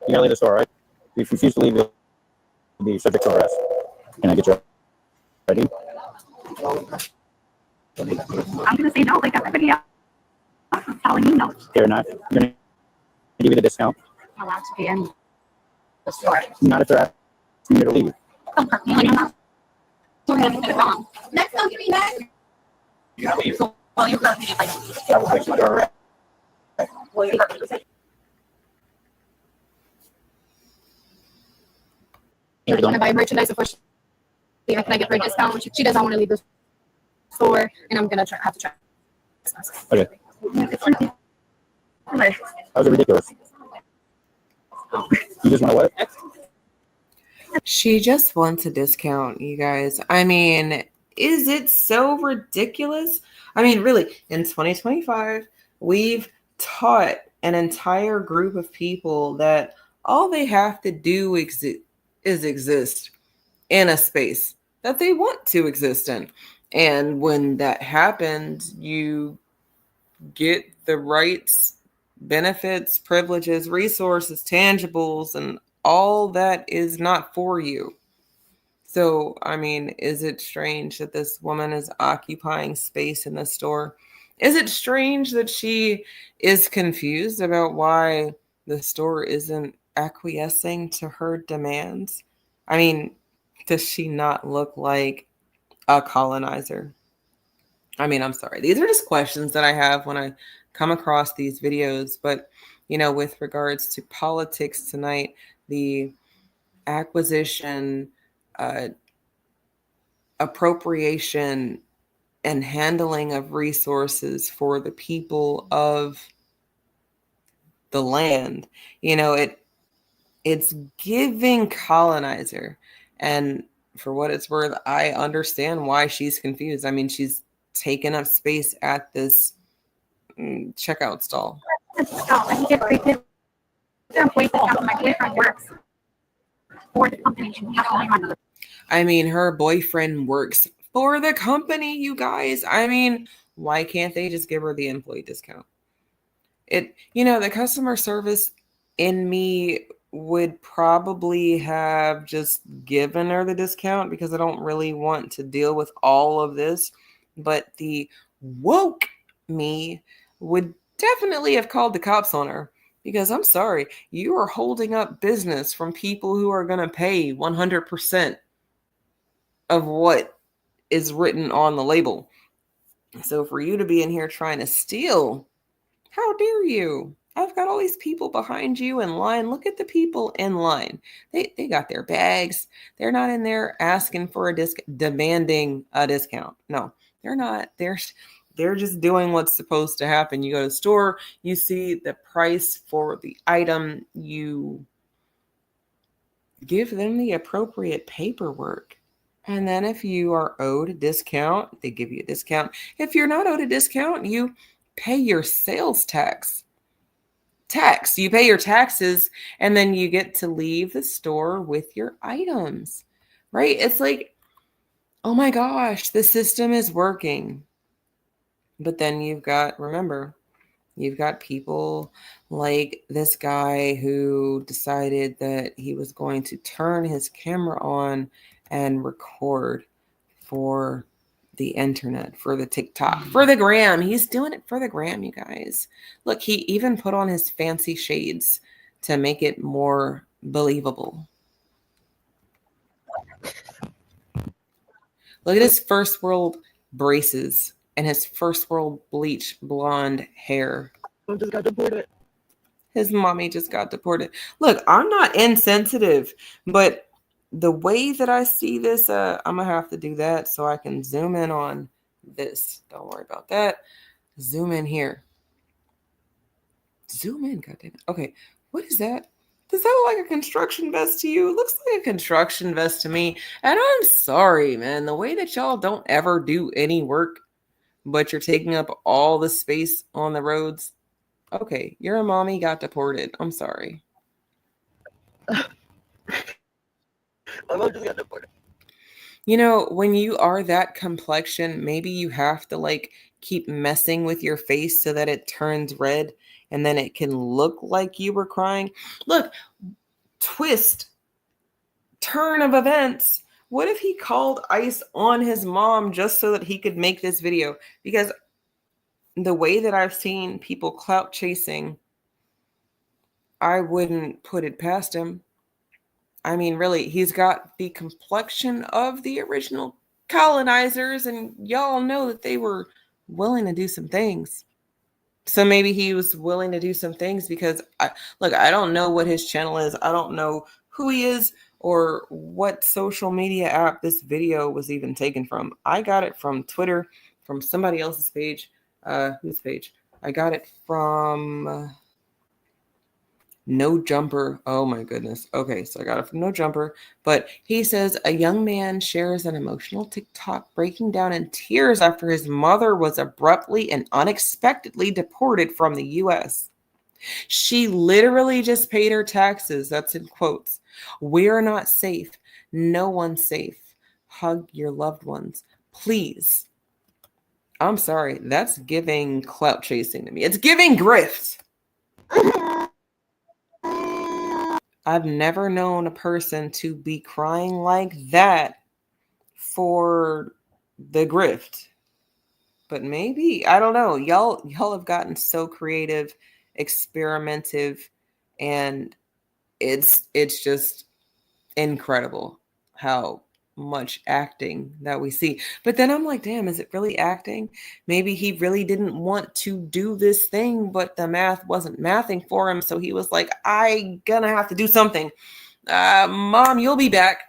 You gotta leave the store, right? If you refuse to leave, you'll be subject to arrest. Can I get your ID? I'm gonna say no, like everybody else. I'm telling you no. They're not. You're gonna give you the discount. I'm allowed to be in the store. Not if they're asking you to leave. Don't hurt me like I'm not. We're gonna get it wrong. Next time, give me back. You gotta leave. Well, you hurt me if I don't. I will make you under arrest. Well, you hurt me. You're going to buy merchandise, of course. Can I get her a discount? She doesn't want to leave the store, and I'm gonna have to try. Okay. It's ridiculous. How's it ridiculous? You just want to what? She just wants a discount, you guys. I mean, is it so ridiculous? I mean, really, in 2025, we've taught an entire group of people that all they have to do is exist in a space that they want to exist in. And when that happens, you get the rights, benefits, privileges, resources, tangibles, and all that is not for you. So, I mean, is it strange that this woman is occupying space in the store? Is it strange that she is confused about why the store isn't acquiescing to her demands? I mean, does she not look like a colonizer? I mean, I'm sorry. These are just questions that I have when I come across these videos. But, you know, with regards to politics tonight, the acquisition, appropriation, and handling of resources for the people of the land, you know, it's giving colonizer. And for what it's worth, I understand why she's confused. I mean, she's taken up space at this checkout stall. Oh, and he gets the employee discount. My boyfriend works for the company. He has only one. I mean, her boyfriend works for the company, you guys. I mean, why can't they just give her the employee discount? The customer service in me would probably have just given her the discount because I don't really want to deal with all of this. But the woke me would definitely have called the cops on her because I'm sorry, you are holding up business from people who are going to pay 100% of what is written on the label. So for you to be in here trying to steal, how dare you? I've got all these people behind you in line. Look at the people in line. They got their bags. They're not in there asking for a demanding a discount. No, they're not. They're just doing what's supposed to happen. You go to the store, you see the price for the item, you give them the appropriate paperwork. And then if you are owed a discount, they give you a discount. If you're not owed a discount, you pay your sales tax. You pay your taxes, and then you get to leave the store with your items, right? It's like, oh my gosh, the system is working. But then you've got people like this guy who decided that he was going to turn his camera on and record for the internet, for the TikTok, for the gram. He's doing it for the gram, you guys. Look, he even put on his fancy shades to make it more believable. Look at his first world braces and his first world bleach blonde hair. Just got deported. His mommy just got deported. Look, I'm not insensitive, but the way that I see this, I'm going to have to do that so I can zoom in on this. Don't worry about that. Zoom in here. Zoom in, goddammit. Okay, what is that? Does that look like a construction vest to you? It looks like a construction vest to me. And I'm sorry, man. The way that y'all don't ever do any work, but you're taking up all the space on the roads. Okay, your mommy got deported. I'm sorry. My mom just got deported. When you are that complexion, maybe you have to keep messing with your face so that it turns red and then it can look like you were crying. Look, turn of events. What if he called ICE on his mom just so that he could make this video? Because the way that I've seen people clout chasing, I wouldn't put it past him. I mean, really, he's got the complexion of the original colonizers, and y'all know that they were willing to do some things. So maybe he was willing to do some things because, I don't know what his channel is. I don't know who he is or what social media app this video was even taken from. I got it from Twitter, from somebody else's page. Whose page? I got it from... No Jumper. Oh my goodness. Okay, so I got it from No Jumper. But he says a young man shares an emotional TikTok breaking down in tears after his mother was abruptly and unexpectedly deported from the U.S. She literally just paid her taxes. That's in quotes. We're not safe. No one's safe. Hug your loved ones. Please. I'm sorry. That's giving clout chasing to me. It's giving grift. I've never known a person to be crying like that for the grift. But maybe, I don't know. Y'all have gotten so creative, experimentative, and it's just incredible how much acting that we see. But then I'm like, damn, is it really acting? Maybe he really didn't want to do this thing, but the math wasn't mathing for him. So he was like, I gonna have to do something. Mom, you'll be back.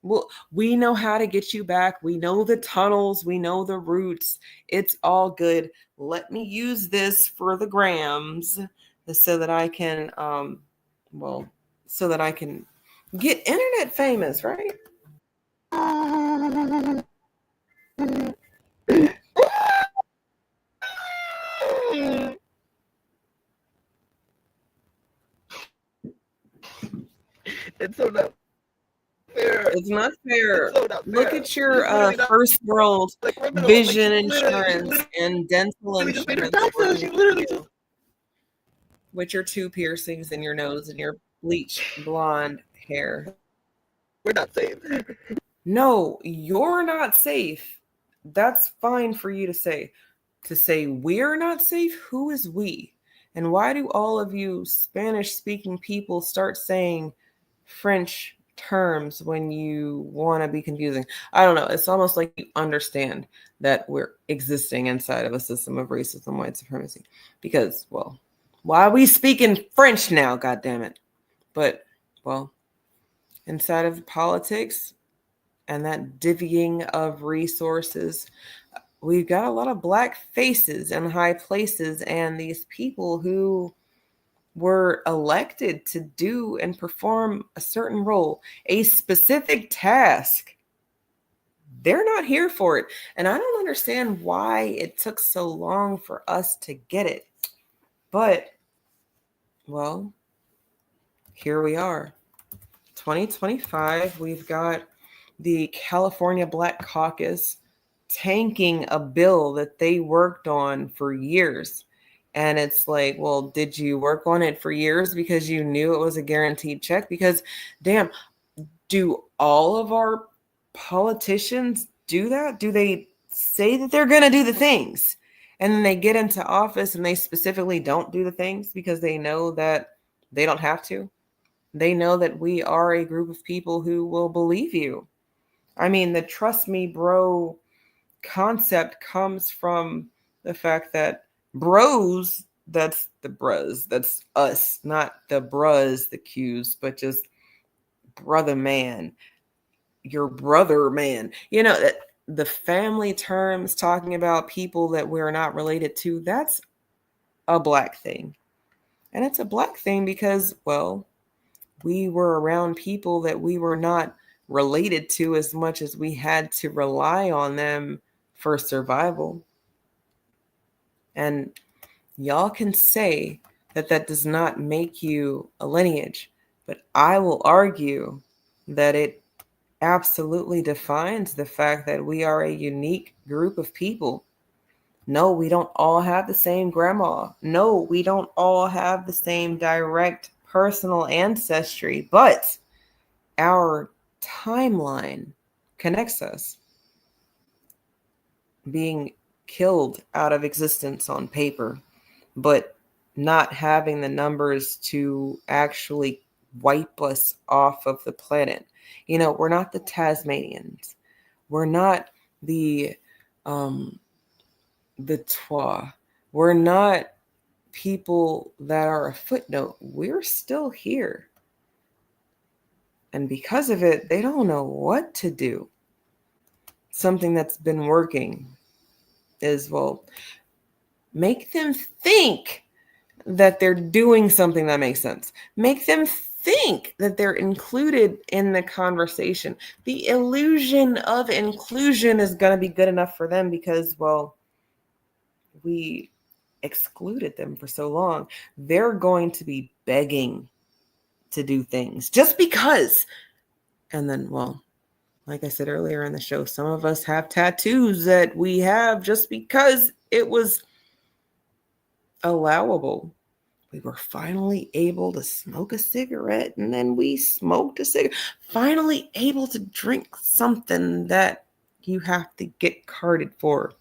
Well, we know how to get you back. We know the tunnels. We know the routes. It's all good. Let me use this for the grams so that I can, so that I can get internet famous, right? It's so not fair. It's not fair. It's so not Look fair. at your She's literally not first world a criminal. vision Like, she's insurance and dental literally just made her insurance die, so she literally just with your 2 piercings in your nose and your bleach blonde hair. we're not safe. No, you're not safe. That's fine for you to say. To say we're not safe, who is we? And why do all of you Spanish-speaking people start saying French terms when you want to be confusing? I don't know. It's almost like you understand that we're existing inside of a system of racism, white supremacy. Because, well, why are we speaking French now, goddammit? But, well, inside of politics and that divvying of resources, we've got a lot of black faces in high places, and these people who were elected to do and perform a certain role, a specific task, they're not here for it. And I don't understand why it took so long for us to get it. But, well, here we are. 2025, we've got the California Black Caucus tanking a bill that they worked on for years. And it's like, well, did you work on it for years because you knew it was a guaranteed check? Because, damn, do all of our politicians do that? Do they say that they're going to do the things, and then they get into office and they specifically don't do the things because they know that they don't have to? They know that we are a group of people who will believe you. I mean, the trust me, bro concept comes from the fact that bros, that's the bros, that's us, not the bros, the Qs, but just brother man, your brother man. You know, that the family terms talking about people that we're not related to, that's a black thing. And it's a black thing because, well, we were around people that we were not related to as much as we had to rely on them for survival. And y'all can say that that does not make you a lineage, but I will argue that it absolutely defines the fact that we are a unique group of people. No, we don't all have the same grandma. No, we don't all have the same direct personal ancestry, but our timeline connects us. Being killed out of existence on paper, but not having the numbers to actually wipe us off of the planet. You know, we're not the Tasmanians. We're not the Twa. We're not people that are a footnote. We're still here. And because of it, they don't know what to do. Something that's been working is, well, make them think that they're doing something that makes sense. Make them think that they're included in the conversation. The illusion of inclusion is going to be good enough for them because, well, we excluded them for so long. They're going to be begging to do things just because. And then, well, like I said earlier in the show, some of us have tattoos that we have just because it was allowable. We were finally able to smoke a cigarette, and then we smoked a cigarette. Finally able to drink something that you have to get carded for.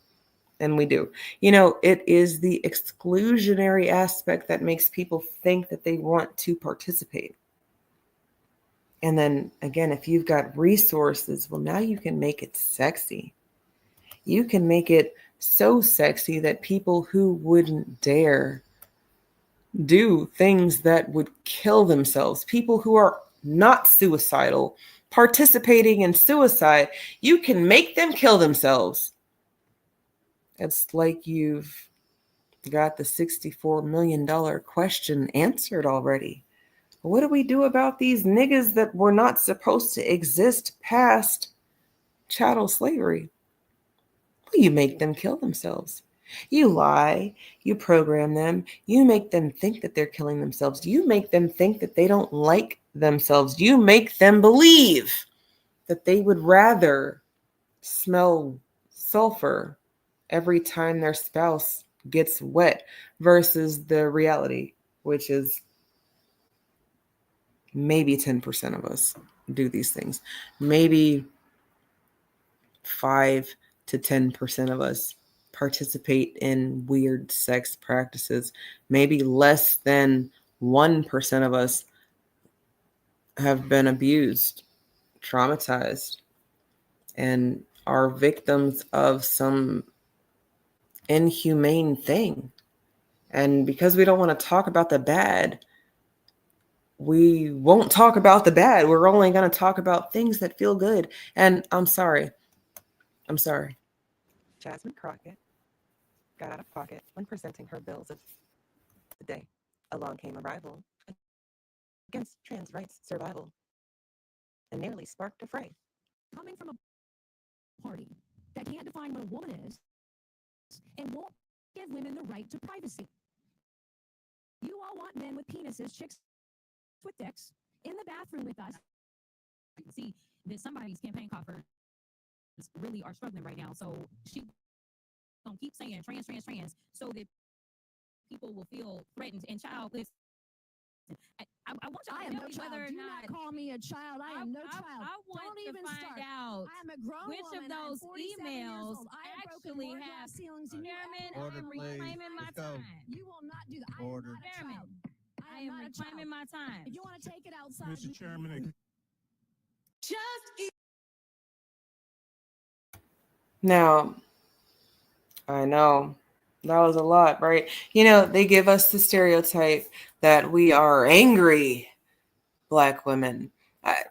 And we do. You know, it is the exclusionary aspect that makes people think that they want to participate. And then again, if you've got resources, well, now you can make it sexy. You can make it so sexy that people who wouldn't dare do things that would kill themselves, people who are not suicidal, participating in suicide, you can make them kill themselves. It's like you've got the $64 million question answered already. What do we do about these niggas that were not supposed to exist past chattel slavery. You make them kill themselves. You lie, you program them, you make them think that they're killing themselves. You make them think that they don't like themselves. You make them believe that they would rather smell sulfur every time their spouse gets wet versus the reality, which is maybe 10% of us do these things. Maybe 5 to 10% of us participate in weird sex practices. Maybe less than 1% of us have been abused, traumatized, and are victims of some inhumane thing. And because we don't want to talk about the bad, we won't talk about the bad. We're only going to talk about things that feel good. And I'm sorry. Jasmine Crockett got out of pocket when presenting her bills of the day. Along came a rival against trans rights survival and nearly sparked a fray. Coming from a party that can't define what a woman is and won't give women the right to privacy. You all want men with penises, chicks with dicks, in the bathroom with us. See that somebody's campaign coffers really are struggling right now, so she gonna keep saying trans, so that people will feel threatened. And child, listen, I want y'all to tell me whether or Do not call me a child. I am no child. I want Don't to even find start. out I am a grown which woman. of those I'm 47 years emails old. I have broken actually more have glass ceilings than you Chairman, ever I will am in my reclaiming my lifetime. time. You will not do that. I Order. am not a Chairman, child. I am reclaiming my time. If you want to take it outside, Mr. Chairman, Now, I know that was a lot, right? You know, they give us the stereotype that we are angry Black women. I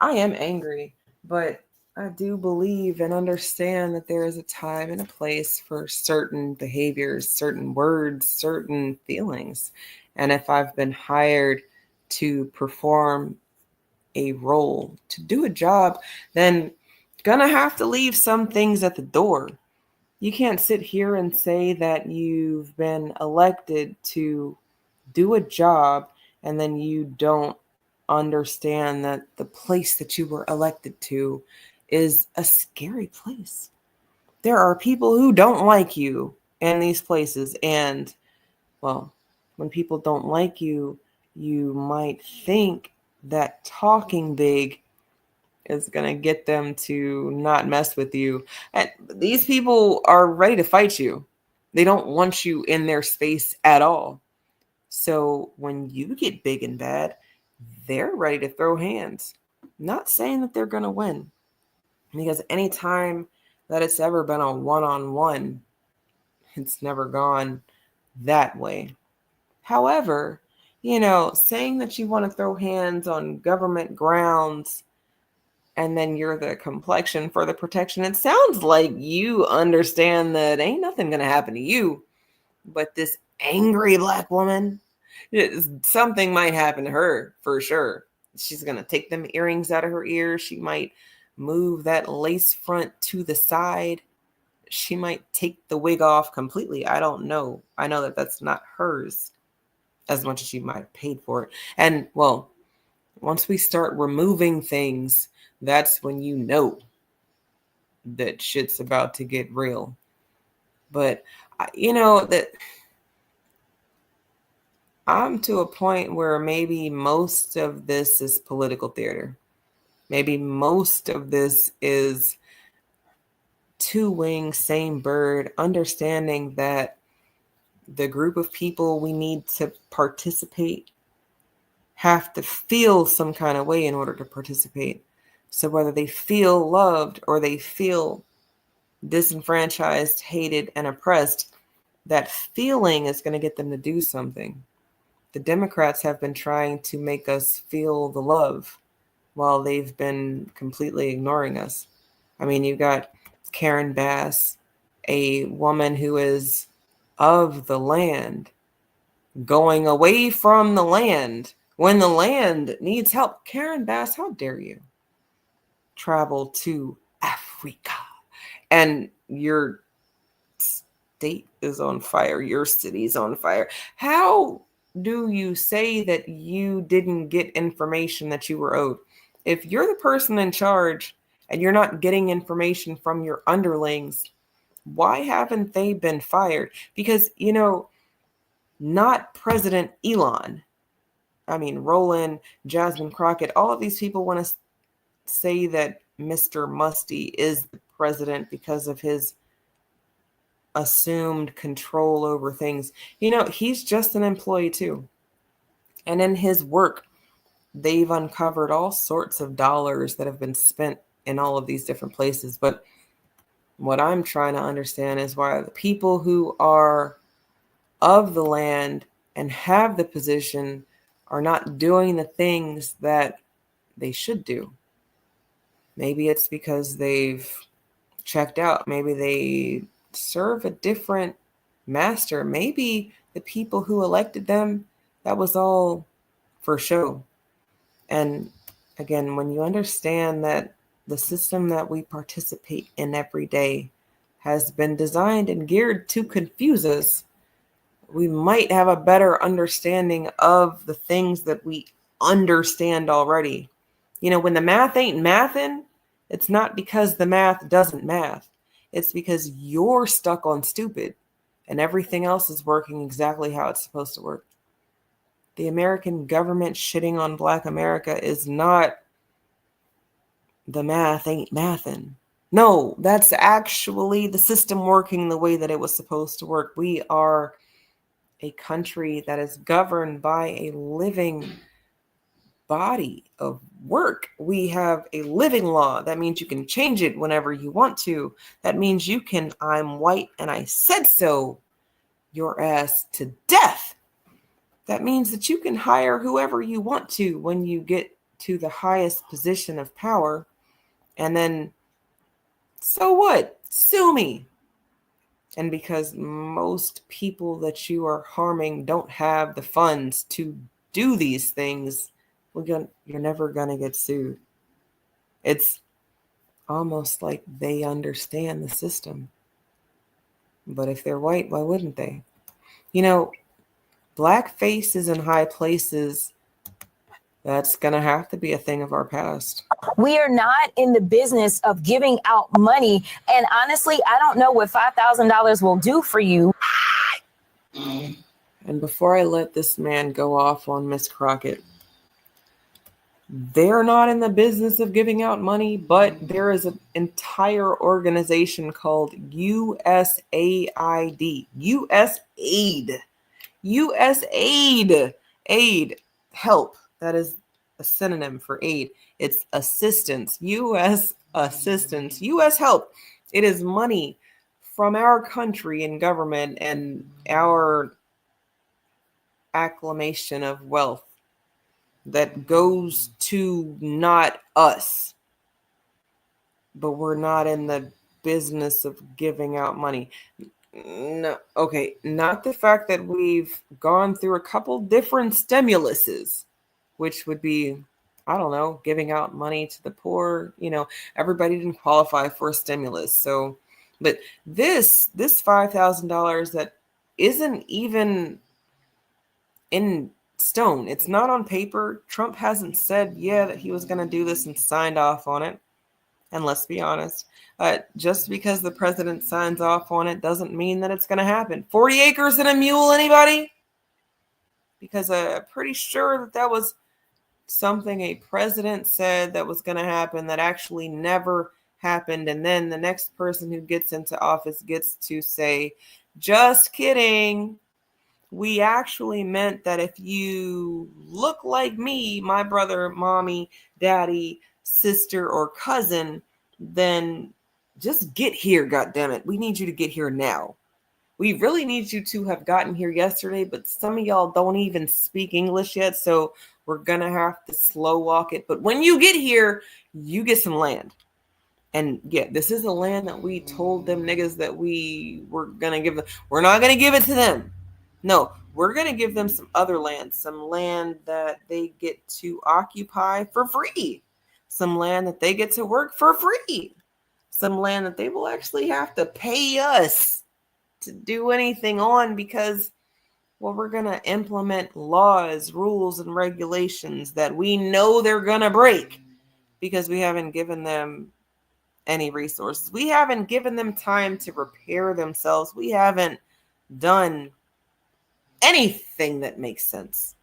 am angry, but I do believe and understand that there is a time and a place for certain behaviors, certain words, certain feelings. And if I've been hired to perform a role, to do a job, then gonna have to leave some things at the door. You can't sit here and say that you've been elected to do a job and then you don't understand that the place that you were elected to is a scary place. There are people who don't like you in these places. And, well, when people don't like you, you might think that talking big is going to get them to not mess with you. And these people are ready to fight you. They don't want you in their space at all. So when you get big and bad, they're ready to throw hands. Not saying that they're going to win, because anytime that it's ever been a one-on-one, it's never gone that way. However, you know, saying that you want to throw hands on government grounds and then you're the complexion for the protection, it sounds like you understand that ain't nothing going to happen to you. But this angry Black woman, something might happen to her for sure. She's going to take them earrings out of her ears. She might move that lace front to the side. She might take the wig off completely. I don't know. I know that that's not hers as much as she might have paid for it. And, well, once we start removing things, that's when you know that shit's about to get real. But, you know, that I'm to a point where maybe most of this is political theater. Maybe most of this is two wings, same bird, understanding that the group of people we need to participate have to feel some kind of way in order to participate. So whether they feel loved or they feel disenfranchised, hated, and oppressed, that feeling is going to get them to do something. The Democrats have been trying to make us feel the love while they've been completely ignoring us. I mean, you got Karen Bass, a woman who is of the land, going away from the land when the land needs help. Karen Bass, how dare you travel to Africa. And your state is on fire, your city's on fire. How do you say that you didn't get information that you were owed? If you're the person in charge and you're not getting information from your underlings, why haven't they been fired? Because, not President Elon. I mean, Roland, Jasmine Crockett, all of these people want to say that Mr. Musty is the president because of his assumed control over things. He's just an employee too. And in his work, they've uncovered all sorts of dollars that have been spent in all of these different places. But what I'm trying to understand is why the people who are of the land and have the position are not doing the things that they should do. Maybe it's because they've checked out. Maybe they serve a different master. Maybe the people who elected them, that was all for show. And again, when you understand that the system that we participate in every day has been designed and geared to confuse us, we might have a better understanding of the things that we understand already. When the math ain't mathin', it's not because the math doesn't math. It's because you're stuck on stupid and everything else is working exactly how it's supposed to work. The American government shitting on Black America is not the math ain't mathin'. No, that's actually the system working the way that it was supposed to work. We are a country that is governed by a living body of work. We have a living law. That means you can change it whenever you want to. That means you can, I'm white and I said so, your ass to death. That means that you can hire whoever you want to when you get to the highest position of power. And then, so what? Sue me. And because most people that you are harming don't have the funds to do these things, you're never going to get sued. It's almost like they understand the system. But if they're white, why wouldn't they? Black faces in high places, that's going to have to be a thing of our past. We are not in the business of giving out money. And honestly, I don't know what $5,000 will do for you. And before I let this man go off on Miss Crockett, they're not in the business of giving out money, but there is an entire organization called USAID. Aid. Help. That is a synonym for aid. It's assistance. U.S. assistance. U.S. help. It is money from our country and government and our acclamation of wealth that goes to not us. But we're not in the business of giving out money. No, okay, not the fact that we've gone through a couple different stimuluses, which would be, I don't know, giving out money to the poor. Everybody didn't qualify for a stimulus. So, but this $5,000 that isn't even in stone, it's not on paper. Trump hasn't said, that he was going to do this and signed off on it. And let's be honest, just because the president signs off on it doesn't mean that it's going to happen. 40 acres and a mule, anybody? Because I'm pretty sure that was something a president said that was going to happen that actually never happened. And then the next person who gets into office gets to say, just kidding. We actually meant that if you look like me, my brother, mommy, daddy, sister, or cousin, then just get here, goddammit. We need you to get here now. We really need you to have gotten here yesterday, but some of y'all don't even speak English yet, so we're going to have to slow walk it. But when you get here, you get some land. And yeah, this is the land that we told them niggas that we were going to give them. We're not going to give it to them. No, we're going to give them some other land, some land that they get to occupy for free, some land that they get to work for free. some land that they will actually have to pay us to do anything on, because, well, we're going to implement laws, rules, and regulations that we know they're going to break because we haven't given them any resources. We haven't given them time to repair themselves. We haven't done anything that makes sense.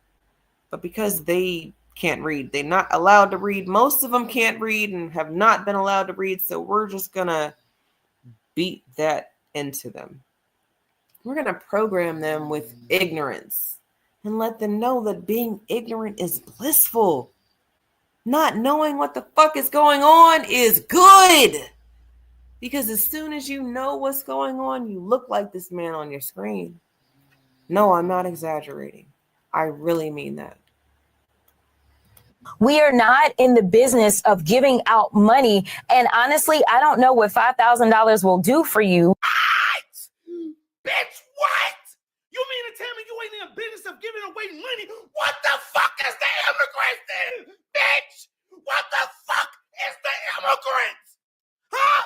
But because they can't read, they're not allowed to read. Most of them can't read and have not been allowed to read. So we're just going to beat that into them. We're going to program them with ignorance and let them know that being ignorant is blissful. Not knowing what the fuck is going on is good. Because as soon as you know what's going on, you look like this man on your screen. No, I'm not exaggerating. I really mean that. We are not in the business of giving out money. And honestly, I don't know what $5,000 will do for you. Bitch, what? You mean to tell me you ain't in the business of giving away money? What the fuck is the immigrants then? Bitch, what the fuck is the immigrants? Huh?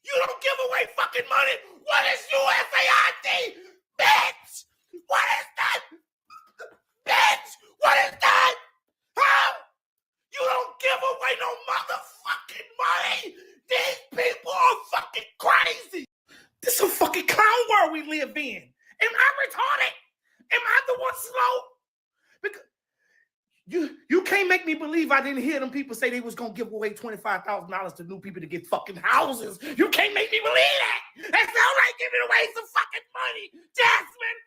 You don't give away fucking money. What is USAID? Bitch, what is that? Bitch, what is that? Huh? You don't give away no motherfucking money. These people are fucking crazy. This is a fucking clown world we live in. Am I retarded? Am I the one slow? Because you can't make me believe I didn't hear them people say they was gonna give away $25,000 to new people to get fucking houses. You can't make me believe that. That sounds like giving away some fucking money, Jasmine.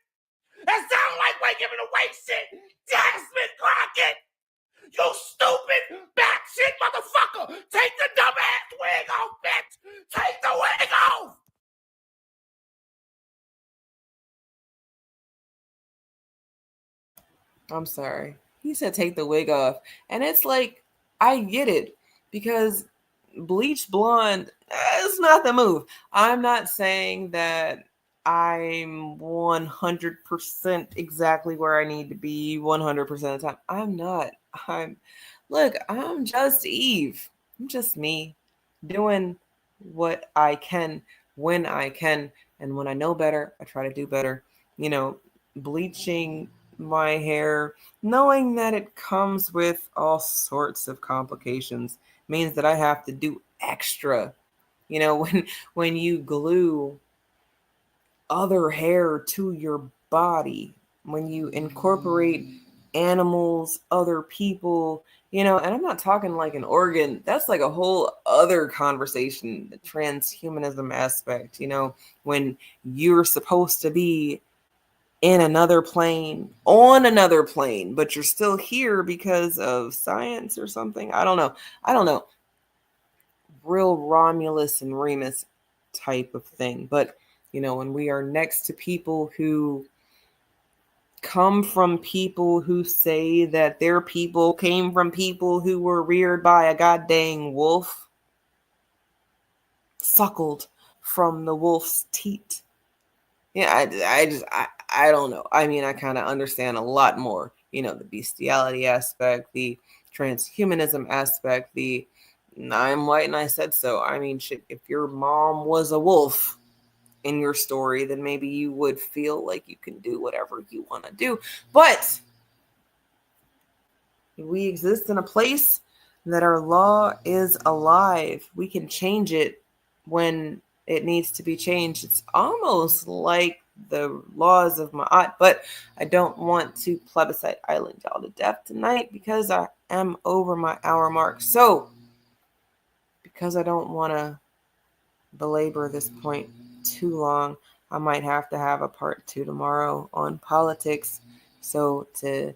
That sounds like we're giving away shit, Jasmine Crockett. You stupid batshit motherfucker. Take the dumbass wig off, bitch. Take the wig off. I'm sorry. He said take the wig off. And it's like, I get it. Because bleach blonde is not the move. I'm not saying that I'm 100% exactly where I need to be 100% of the time. I'm not. I'm just Eve. I'm just me doing what I can when I can. And when I know better, I try to do better. Bleaching my hair, knowing that it comes with all sorts of complications, means that I have to do extra. When you glue other hair to your body, when you incorporate animals, other people, and I'm not talking like an organ. That's like a whole other conversation, the transhumanism aspect, when you're supposed to be in another plane, on another plane, but you're still here because of science or something. I don't know. Real Romulus and Remus type of thing. But, when we are next to people who come from people who say that their people came from people who were reared by a goddamn wolf, suckled from the wolf's teat. Yeah, I don't know. I mean, I kind of understand a lot more, the bestiality aspect, the transhumanism aspect, the I'm white and I said so. I mean, shit, if your mom was a wolf in your story, then maybe you would feel like you can do whatever you want to do. But we exist in a place that our law is alive. We can change it when it needs to be changed. It's almost like the laws of Ma'at, but I don't want to plebiscite Island y'all to death tonight because I am over my hour mark. So, because I don't want to belabor this point too long, I might have to have a part 2 tomorrow on politics. So to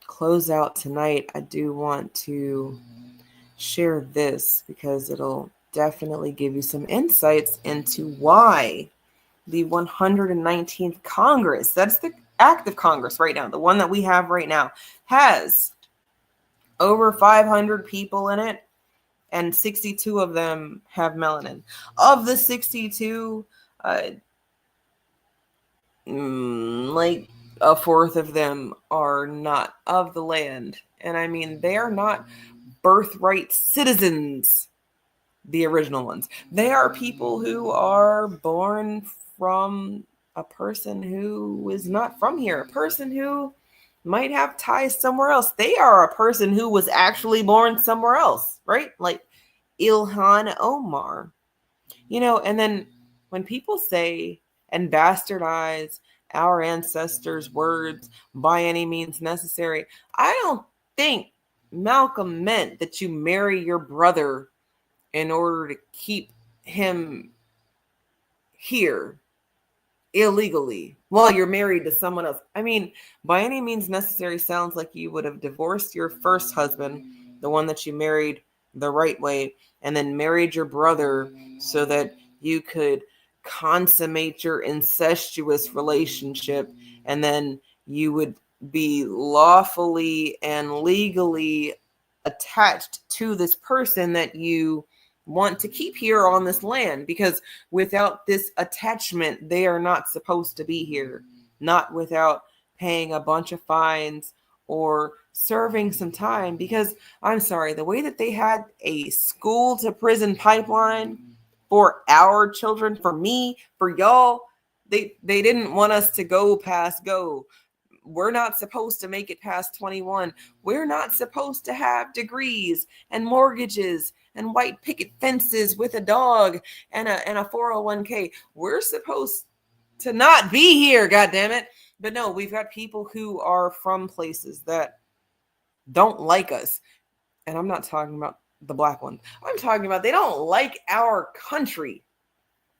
close out tonight, I do want to share this because it'll definitely give you some insights into why the 119th Congress, that's the active Congress right now, the one that we have right now, has over 500 people in it, and 62 of them have melanin. Of the 62, like a fourth of them are not of the land. And I mean, they are not birthright citizens. the original ones. They are people who are born from a person who is not from here, a person who might have ties somewhere else. They are a person who was actually born somewhere else, right? Like Ilhan Omar, and then when people say and bastardize our ancestors' words by any means necessary, I don't think Malcolm meant that you marry your brother in order to keep him here illegally while you're married to someone else. I mean, by any means necessary sounds like you would have divorced your first husband, the one that you married the right way, and then married your brother so that you could consummate your incestuous relationship, and then you would be lawfully and legally attached to this person that you want to keep here on this land, because without this attachment, they are not supposed to be here, not without paying a bunch of fines or serving some time. Because I'm sorry, the way that they had a school to prison pipeline for our children, for me, for y'all, they didn't want us to go past go. We're not supposed to make it past 21. We're not supposed to have degrees and mortgages and white picket fences with a dog and a 401k. We're supposed to not be here, goddammit. But no, we've got people who are from places that don't like us. And I'm not talking about the black ones. I'm talking about they don't like our country,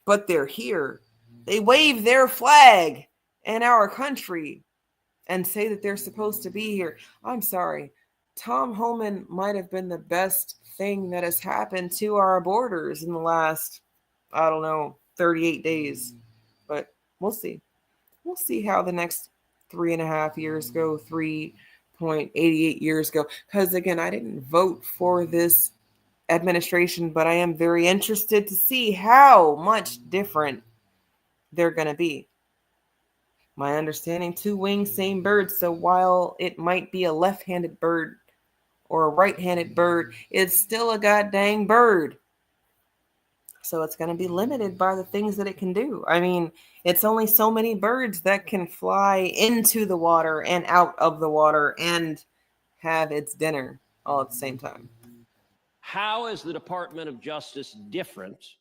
but they're here. They wave their flag in our country and say that they're supposed to be here. I'm sorry. Tom Homan might have been the best thing that has happened to our borders in the last, 38 days. But we'll see. We'll see how the next 3.5 years go, 3.88 years go. Because again, I didn't vote for this administration, but I am very interested to see how much different they're going to be. My understanding, two wings, same bird. So while it might be a left-handed bird or a right-handed bird, it's still a goddamn bird. So it's going to be limited by the things that it can do. I mean, it's only so many birds that can fly into the water and out of the water and have its dinner all at the same time. How is the Department of Justice different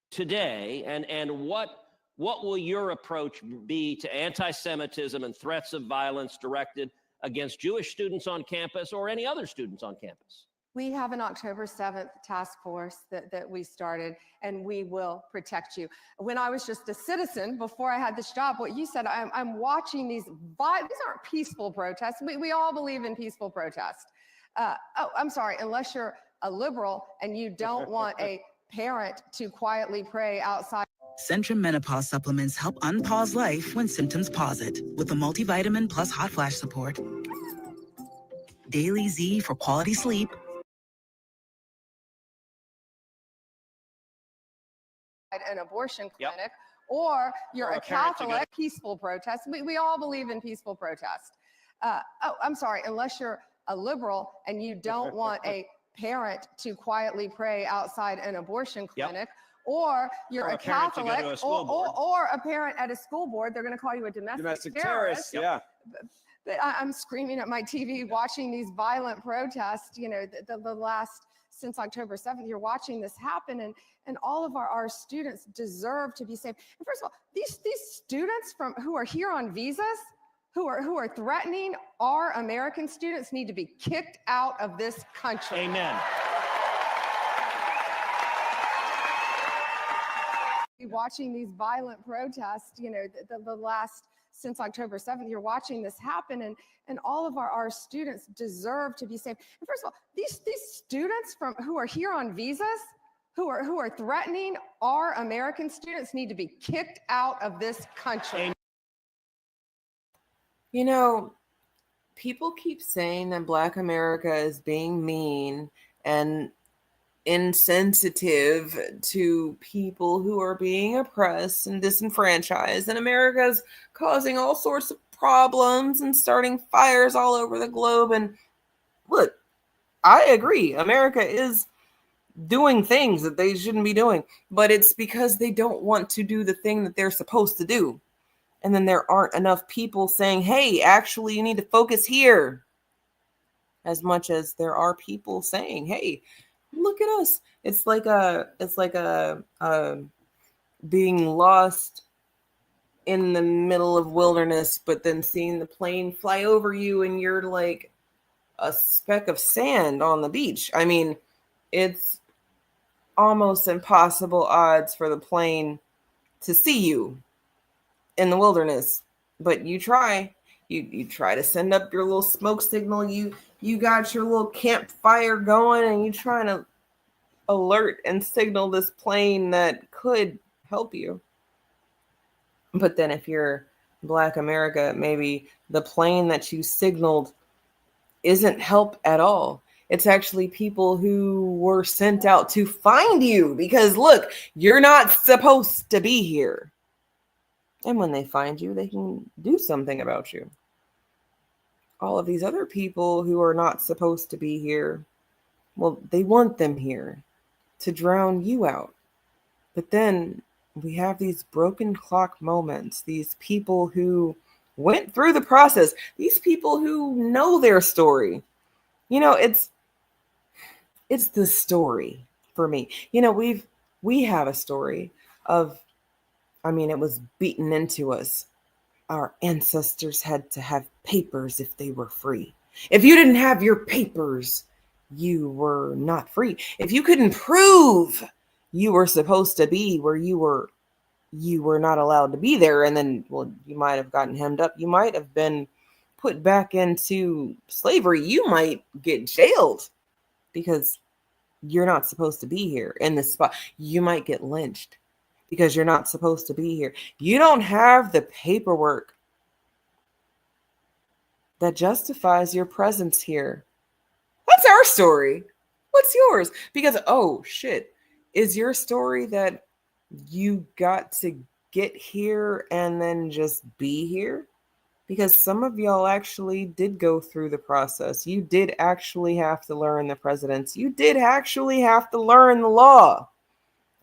today, and what will your approach be to anti-Semitism and threats of violence directed against Jewish students on campus or any other students on campus? We have an October 7th task force that we started, and we will protect you. When I was just a citizen, before I had this job, what you said, I'm watching these aren't peaceful protests. We all believe in peaceful protest. I'm sorry, unless you're a liberal and you don't want a parent to quietly pray outside. Centrum Menopause supplements help unpause life when symptoms pause it, with a multivitamin plus hot flash support. Daily Z for quality sleep. An abortion clinic, or you're a Catholic, peaceful protest. We all believe in peaceful protest. I'm sorry, unless you're a liberal and you don't want a parent to quietly pray outside an abortion clinic, or you're a Catholic, or a parent at a school board, they're going to call you a domestic terrorist. Yeah. I'm screaming at my TV watching these violent protests, the last, since October 7th, you're watching this happen, and all of our students deserve to be safe. And first of all, these students who are here on visas, who are threatening our American students, need to be kicked out of this country. Amen. Watching these violent protests, the last, since October 7th, you're watching this happen, and all of our students deserve to be safe. And first of all, these students who are here on visas, who are threatening our American students, need to be kicked out of this country. People keep saying that Black America is being mean and insensitive to people who are being oppressed and disenfranchised, and America's causing all sorts of problems and starting fires all over the globe. And look, I agree, America is doing things that they shouldn't be doing, but it's because they don't want to do the thing that they're supposed to do. And then there aren't enough people saying, hey, actually, you need to focus here. As much as there are people saying, hey, look at us. It's like being lost in the middle of wilderness, but then seeing the plane fly over you and you're like a speck of sand on the beach. I mean, it's almost impossible odds for the plane to see you in the wilderness, but you try. You try to send up your little smoke signal. You got your little campfire going and you trying to alert and signal this plane that could help you. But then if you're Black America, maybe the plane that you signaled isn't help at all. It's actually people who were sent out to find you because, look, you're not supposed to be here. And when they find you, they can do something about you. All of these other people who are not supposed to be here, well, they want them here to drown you out. But then we have these broken clock moments, these people who went through the process, these people who know their story. You know, it's the story for me. You know, we have a story of, I mean, it was beaten into us. Our ancestors had to have papers if they were free. If you didn't have your papers, you were not free. If you couldn't prove you were supposed to be where you were not allowed to be there, and then, well, you might have gotten hemmed up. You might have been put back into slavery. You might get jailed because you're not supposed to be here in this spot. You might get lynched because you're not supposed to be here. You don't have the paperwork that justifies your presence here. That's our story. What's yours? Because, oh shit, is your story that you got to get here and then just be here? Because some of y'all actually did go through the process. You did actually have to learn the presidents. You did actually have to learn the law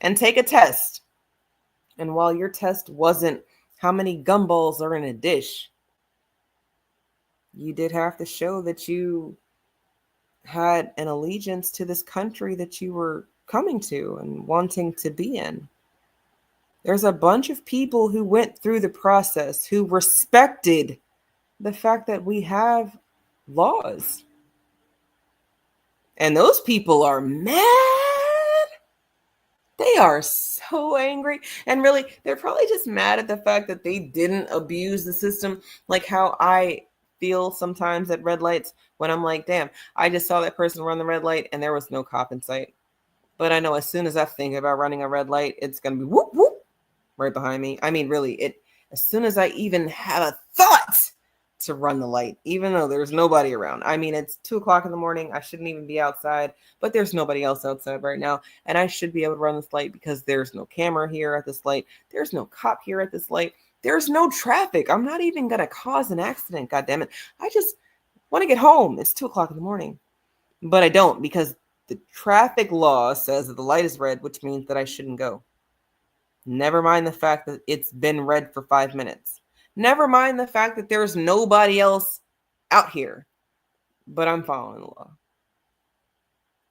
and take a test. And while your test wasn't how many gumballs are in a dish, you did have to show that you had an allegiance to this country that you were coming to and wanting to be in. There's a bunch of people who went through the process, who respected the fact that we have laws. And those people are mad. They are so angry. And really, they're probably just mad at the fact that they didn't abuse the system, like how I feel sometimes at red lights when I'm like, damn, I just saw that person run the red light and there was no cop in sight. But I know as soon as I think about running a red light, it's going to be whoop, whoop, right behind me. I mean, really, as soon as I even have a thought to run the light, even though there's nobody around. I mean, it's 2:00 in the morning. I shouldn't even be outside, but there's nobody else outside right now. And I should be able to run this light because there's no camera here at this light. There's no cop here at this light. There's no traffic. I'm not even going to cause an accident. God damn it. I just want to get home. It's 2:00 in the morning, but I don't, because the traffic law says that the light is red, which means that I shouldn't go. Never mind the fact that it's been red for 5 minutes. Never mind the fact that there's nobody else out here, but I'm following the law.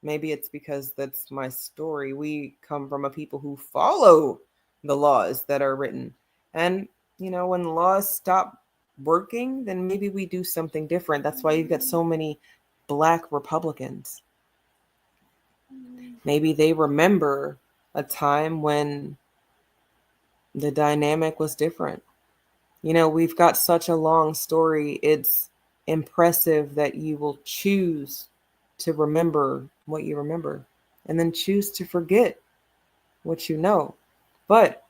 Maybe it's because that's my story. We come from a people who follow the laws that are written. And, you know, when laws stop working, then maybe we do something different. That's why you've got so many Black Republicans. Maybe they remember a time when the dynamic was different. You know, we've got such a long story. It's impressive that you will choose to remember what you remember and then choose to forget what you know. But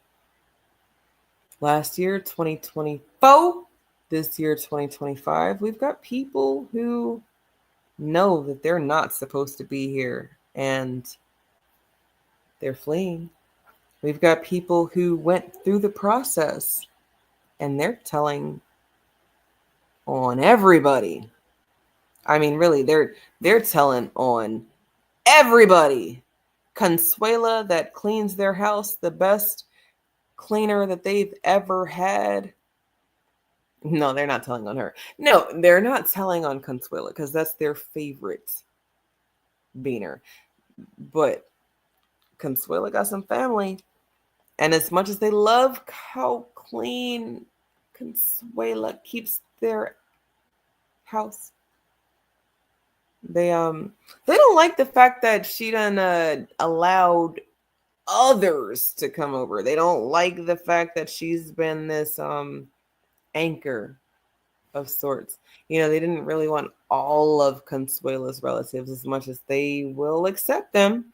last year, 2024, this year, 2025, we've got people who know that they're not supposed to be here and they're fleeing. We've got people who went through the process and they're telling on everybody. I mean, really, they're telling on everybody Consuela that cleans their house, the best cleaner that they've ever had. No, they're not telling on her. No, they're not telling on Consuela because that's their favorite beaner. But Consuela got some family. And as much as they love how clean Consuela keeps their house, they don't like the fact that she done allowed others to come over. They don't like the fact that she's been this anchor of sorts. You know, they didn't really want all of Consuela's relatives as much as they will accept them,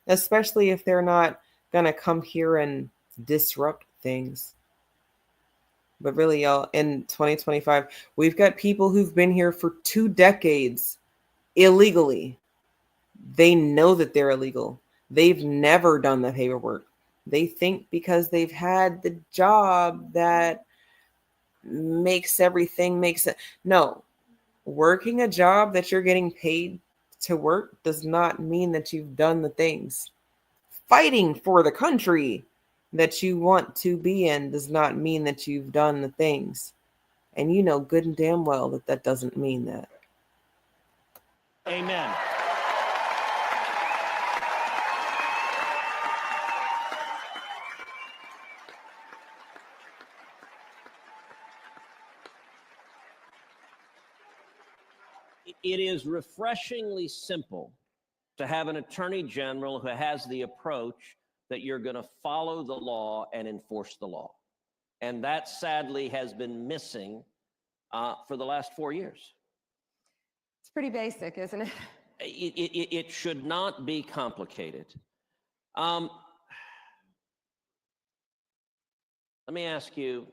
especially if they're not gonna come here and disrupt things. But really, y'all, in 2025, we've got people who've been here for 2 decades illegally. They know that they're illegal. They've never done the paperwork. They think because they've had the job that makes everything make sense. No, working a job that you're getting paid to work does not mean that you've done the things. Fighting for the country that you want to be in does not mean that you've done the things. And you know good and damn well that that doesn't mean that. Amen. It is refreshingly simple to have an attorney general who has the approach that you're going to follow the law and enforce the law. And that sadly has been missing for the last 4 years. It's pretty basic, isn't it? It should not be complicated. Let me ask you,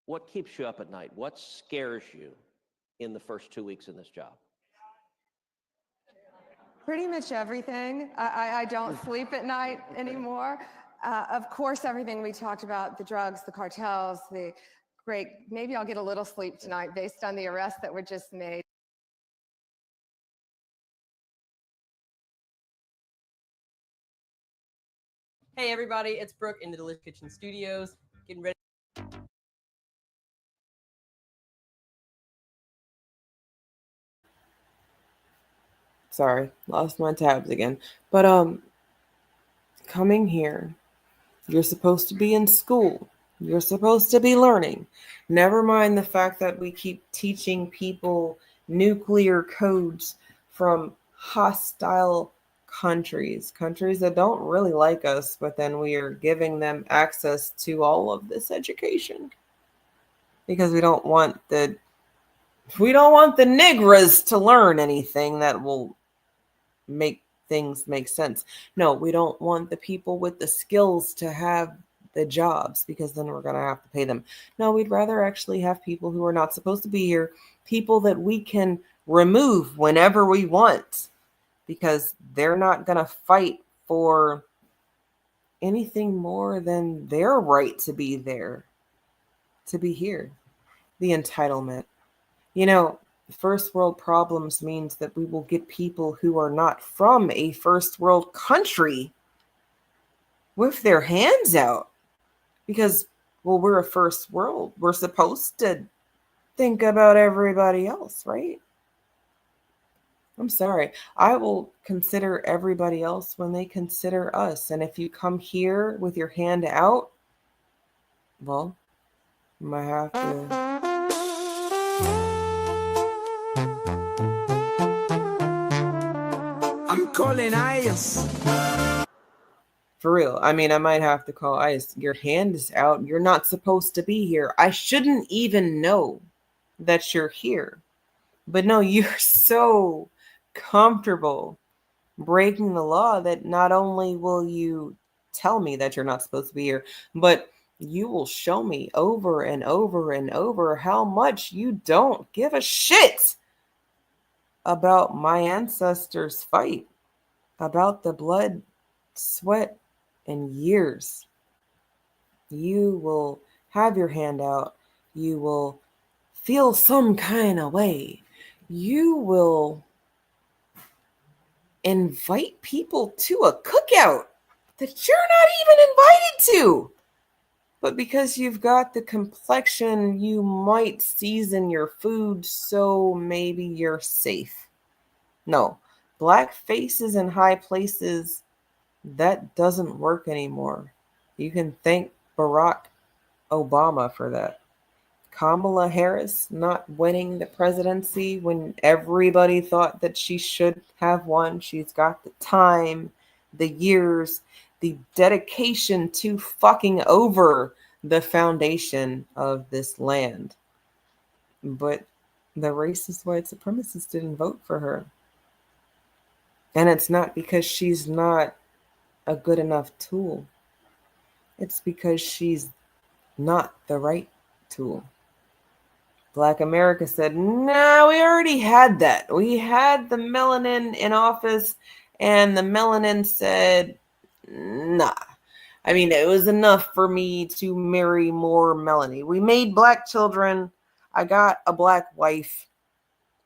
what keeps you up at night? What scares you in the first 2 weeks in this job? Pretty much everything. I don't sleep at night anymore. Of course, everything we talked about, the drugs, the cartels, the great, maybe I'll get a little sleep tonight based on the arrests that were just made. Hey everybody, it's Brooke in the Delicious Kitchen Studios, getting ready. Sorry, lost my tabs again. But coming here, you're supposed to be in school. You're supposed to be learning. Never mind the fact that we keep teaching people nuclear codes from hostile countries that don't really like us, but then we are giving them access to all of this education because we don't want the niggas to learn anything that will make things make sense. No, we don't want the people with the skills to have the jobs because then we're going to have to pay them. No, we'd rather actually have people who are not supposed to be here, people that we can remove whenever we want because they're not going to fight for anything more than their right to be there, to be here. The entitlement. You know, first world problems means that we will get people who are not from a first world country with their hands out because, well, we're a first world. We're supposed to think about everybody else, right? I'm sorry. I will consider everybody else when they consider us. And if you come here with your hand out, well, you might have to. I'm calling ICE. For real. I mean, I might have to call ICE. Your hand is out. You're not supposed to be here. I shouldn't even know that you're here. But no, you're so comfortable breaking the law that not only will you tell me that you're not supposed to be here, but you will show me over and over and over how much you don't give a shit about my ancestors' fight, about the blood, sweat, and years. You will have your hand out. You will feel some kind of way. You will invite people to a cookout that you're not even invited to. But because you've got the complexion, you might season your food so maybe you're safe. No, black faces in high places, that doesn't work anymore. You can thank Barack Obama for that. Kamala Harris not winning the presidency when everybody thought that she should have won. She's got the time, the years, the dedication to fucking over the foundation of this land. But the racist white supremacists didn't vote for her. And it's not because she's not a good enough tool. It's because she's not the right tool. Black America said, no, we already had that. We had the melanin in office, and the melanin said, nah. I mean, it was enough for me to marry more melanin. We made black children. I got a black wife.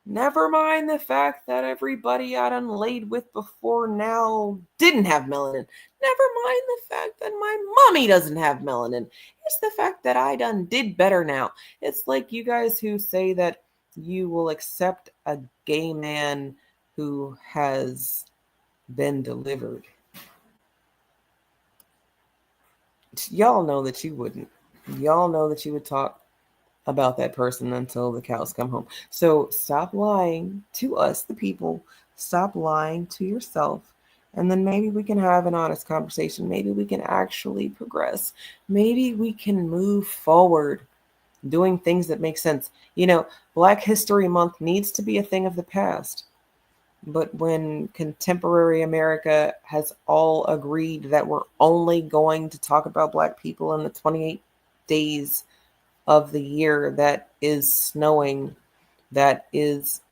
Never mind the fact that everybody I done laid with before now didn't have melanin. Never mind the fact that my mommy doesn't have melanin. It's the fact that I done did better now. It's like you guys who say that you will accept a gay man who has been delivered. Y'all know that you wouldn't. Y'all know that you would talk about that person until the cows come home. So stop lying to us, the people. Stop lying to yourself. And then maybe we can have an honest conversation. Maybe we can actually progress. Maybe we can move forward doing things that make sense. You know, Black History Month needs to be a thing of the past. But when contemporary America has all agreed that we're only going to talk about Black people in the 28 days of the year that is snowing, that is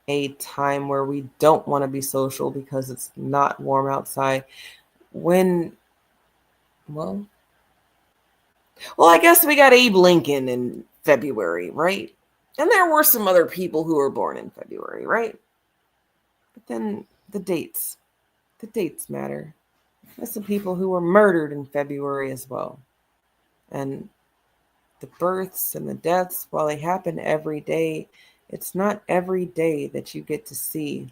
a time where we don't want to be social because it's not warm outside. Well, I guess we got Abe Lincoln in February, right? And there were some other people who were born in February, right? But then the dates matter. There's some people who were murdered in February as well. And the births and the deaths, while they happen every day, it's not every day that you get to see.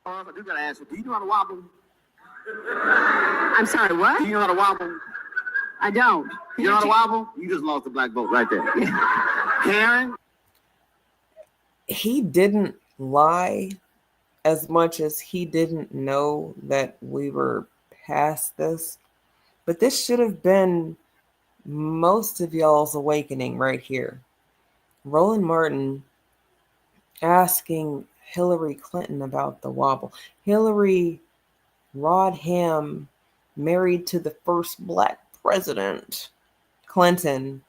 I do gotta ask you, do you know how to wobble? I'm sorry, what? Do you know how to wobble? I don't. You know how to wobble? You just lost the black vote right there. Karen? He didn't lie as much as he didn't know that we were past this. But this should have been most of y'all's awakening right here. Roland Martin asking Hillary Clinton about the wobble. Hillary Rodham, married to the first Black president, Clinton,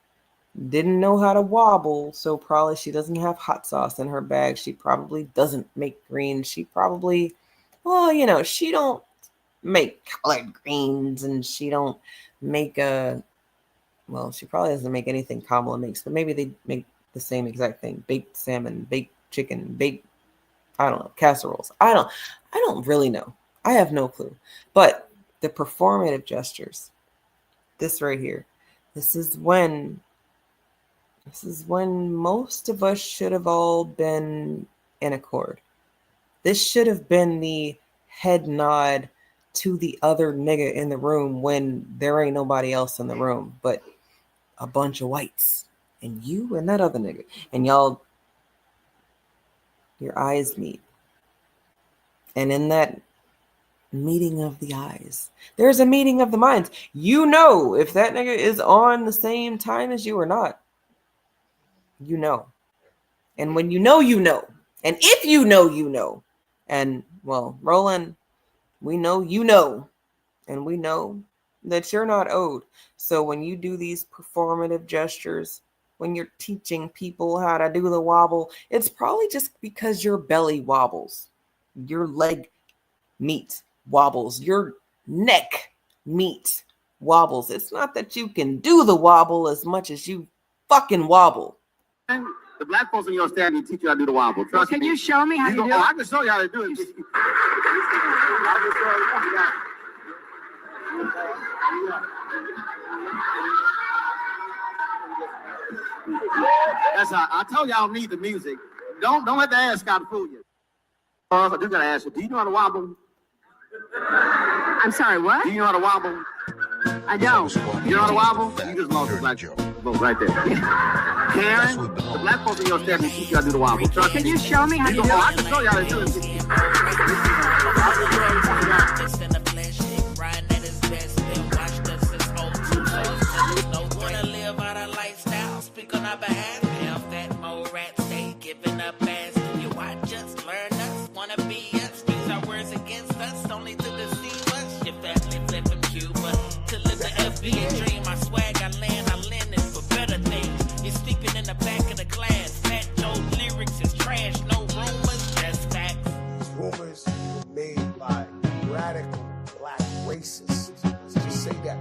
didn't know how to wobble, so probably she doesn't have hot sauce in her bag. She probably doesn't make greens. She probably, she don't make collard greens, and she don't make she probably doesn't make anything Kamala makes, but maybe they make the same exact thing. Baked salmon, baked chicken, casseroles. I don't really know. I have no clue. But the performative gestures, this right here, this is when most of us should have all been in accord. This should have been the head nod to the other nigga in the room when there ain't nobody else in the room but a bunch of whites and you and that other nigga, and y'all, your eyes meet. And in that meeting of the eyes, there's a meeting of the minds. You know if that nigga is on the same time as you or not. You know. And when you know, you know. And if you know, you know. And, Roland, we know you know. And we know that you're not owed. So when you do these performative gestures, when you're teaching people how to do the wobble, it's probably just because your belly wobbles. Your leg meat wobbles. Your neck meat wobbles. It's not that you can do the wobble as much as you fucking wobble. The black folks in your stand can teach you how to do the wobble. Trust me. Can you show me how you do it? I can show you how to do it. That's how I told you I don't need the music. Don't let the ass Scott fool you. I do gotta ask you, do you know how to wobble? I'm sorry, what? Do you know how to wobble? I don't. You know how to wobble? You just lost the black vote right there. Karen, the black folks in your stand can teach you how to do the wobble. Trust me. Can you show me how to do it? I can show you how to do it. Speak on our behalf, have that mole rat stay giving up ass. You watch us, learn us, wanna be us, use our words against us, only to deceive us. Your family flip from Cuba to live the FBA dream. I swag, I lend it for better things. You're sleeping in the back of the class. Fat Joe lyrics is trash, no rumors, just facts. These rumors were made by radical black racists. Let's just say that.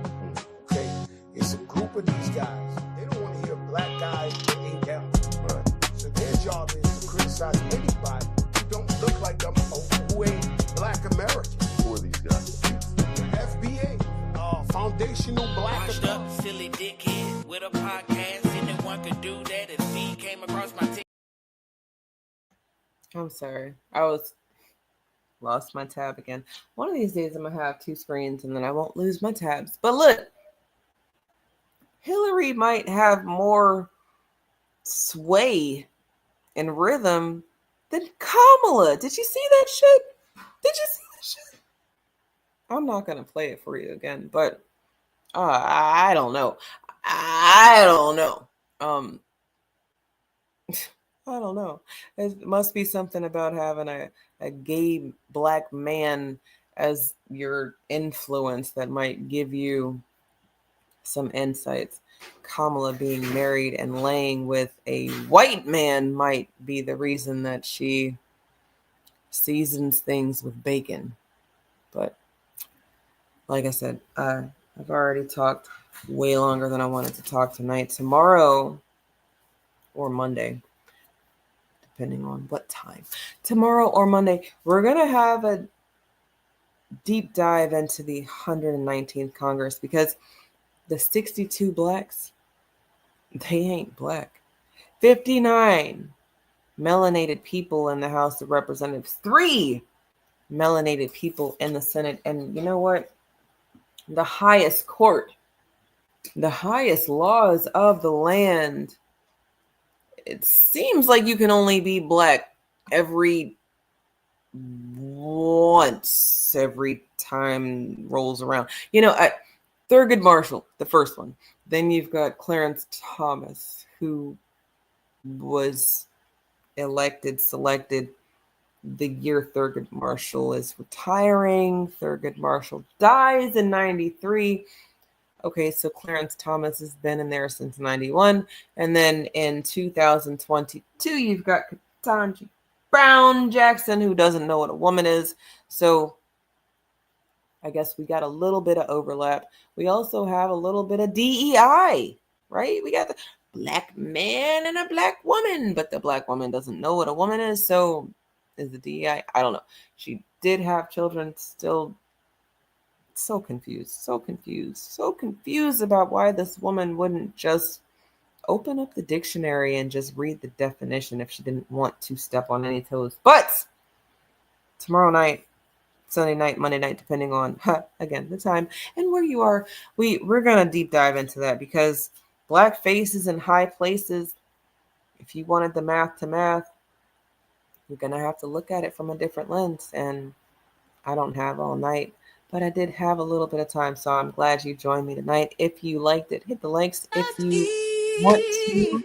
Okay? It's a group of these guys. They don't want to hear black guys that ain't down. Right. So their job is to criticize anybody who don't look like them or who ain't black American. Who are these guys? The FBA, Foundational Black Washed up, silly dickhead with a podcast. Anyone could do that if he came across my ticket. I'm sorry. Lost my tab again. One of these days I'm gonna have two screens and then I won't lose my tabs. But look, Hillary might have more sway and rhythm than Kamala. Did you see that shit? I'm not gonna play it for you again, but I don't know. I don't know. It must be something about having a gay black man as your influence that might give you some insights. Kamala being married and laying with a white man might be the reason that she seasons things with bacon. But like I said, I've already talked way longer than I wanted to talk tonight. Tomorrow or Monday, depending on what time. Tomorrow or Monday, we're going to have a deep dive into the 119th Congress because the 62 blacks, they ain't black. 59 melanated people in the House of Representatives, 3 melanated people in the Senate. And you know what? The highest court, the highest laws of the land, it seems like you can only be black every time rolls around. You know, Thurgood Marshall, the first one. Then you've got Clarence Thomas, who was selected the year Thurgood Marshall is retiring. Thurgood Marshall dies in 93. Okay, so Clarence Thomas has been in there since 91. And then in 2022, you've got Ketanji Brown Jackson, who doesn't know what a woman is. So I guess we got a little bit of overlap. We also have a little bit of DEI, right? We got the black man and a black woman, but the black woman doesn't know what a woman is. So is the DEI? I don't know. She did have children, still so confused about why this woman wouldn't just open up the dictionary and just read the definition if she didn't want to step on any toes. But tomorrow night, Sunday night, Monday night, depending on, again, the time and where you are, we're going to deep dive into that because black faces in high places, if you wanted the math to math, you're going to have to look at it from a different lens. And I don't have all night, but I did have a little bit of time. So I'm glad you joined me tonight. If you liked it, hit the likes. If you want to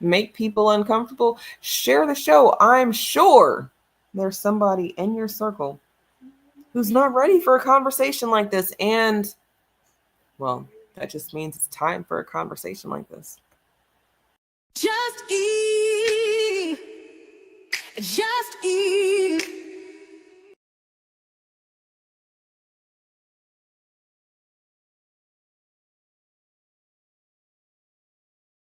make people uncomfortable, share the show. I'm sure there's somebody in your circle who's not ready for a conversation like this. And, well, that just means it's time for a conversation like this. Just eat.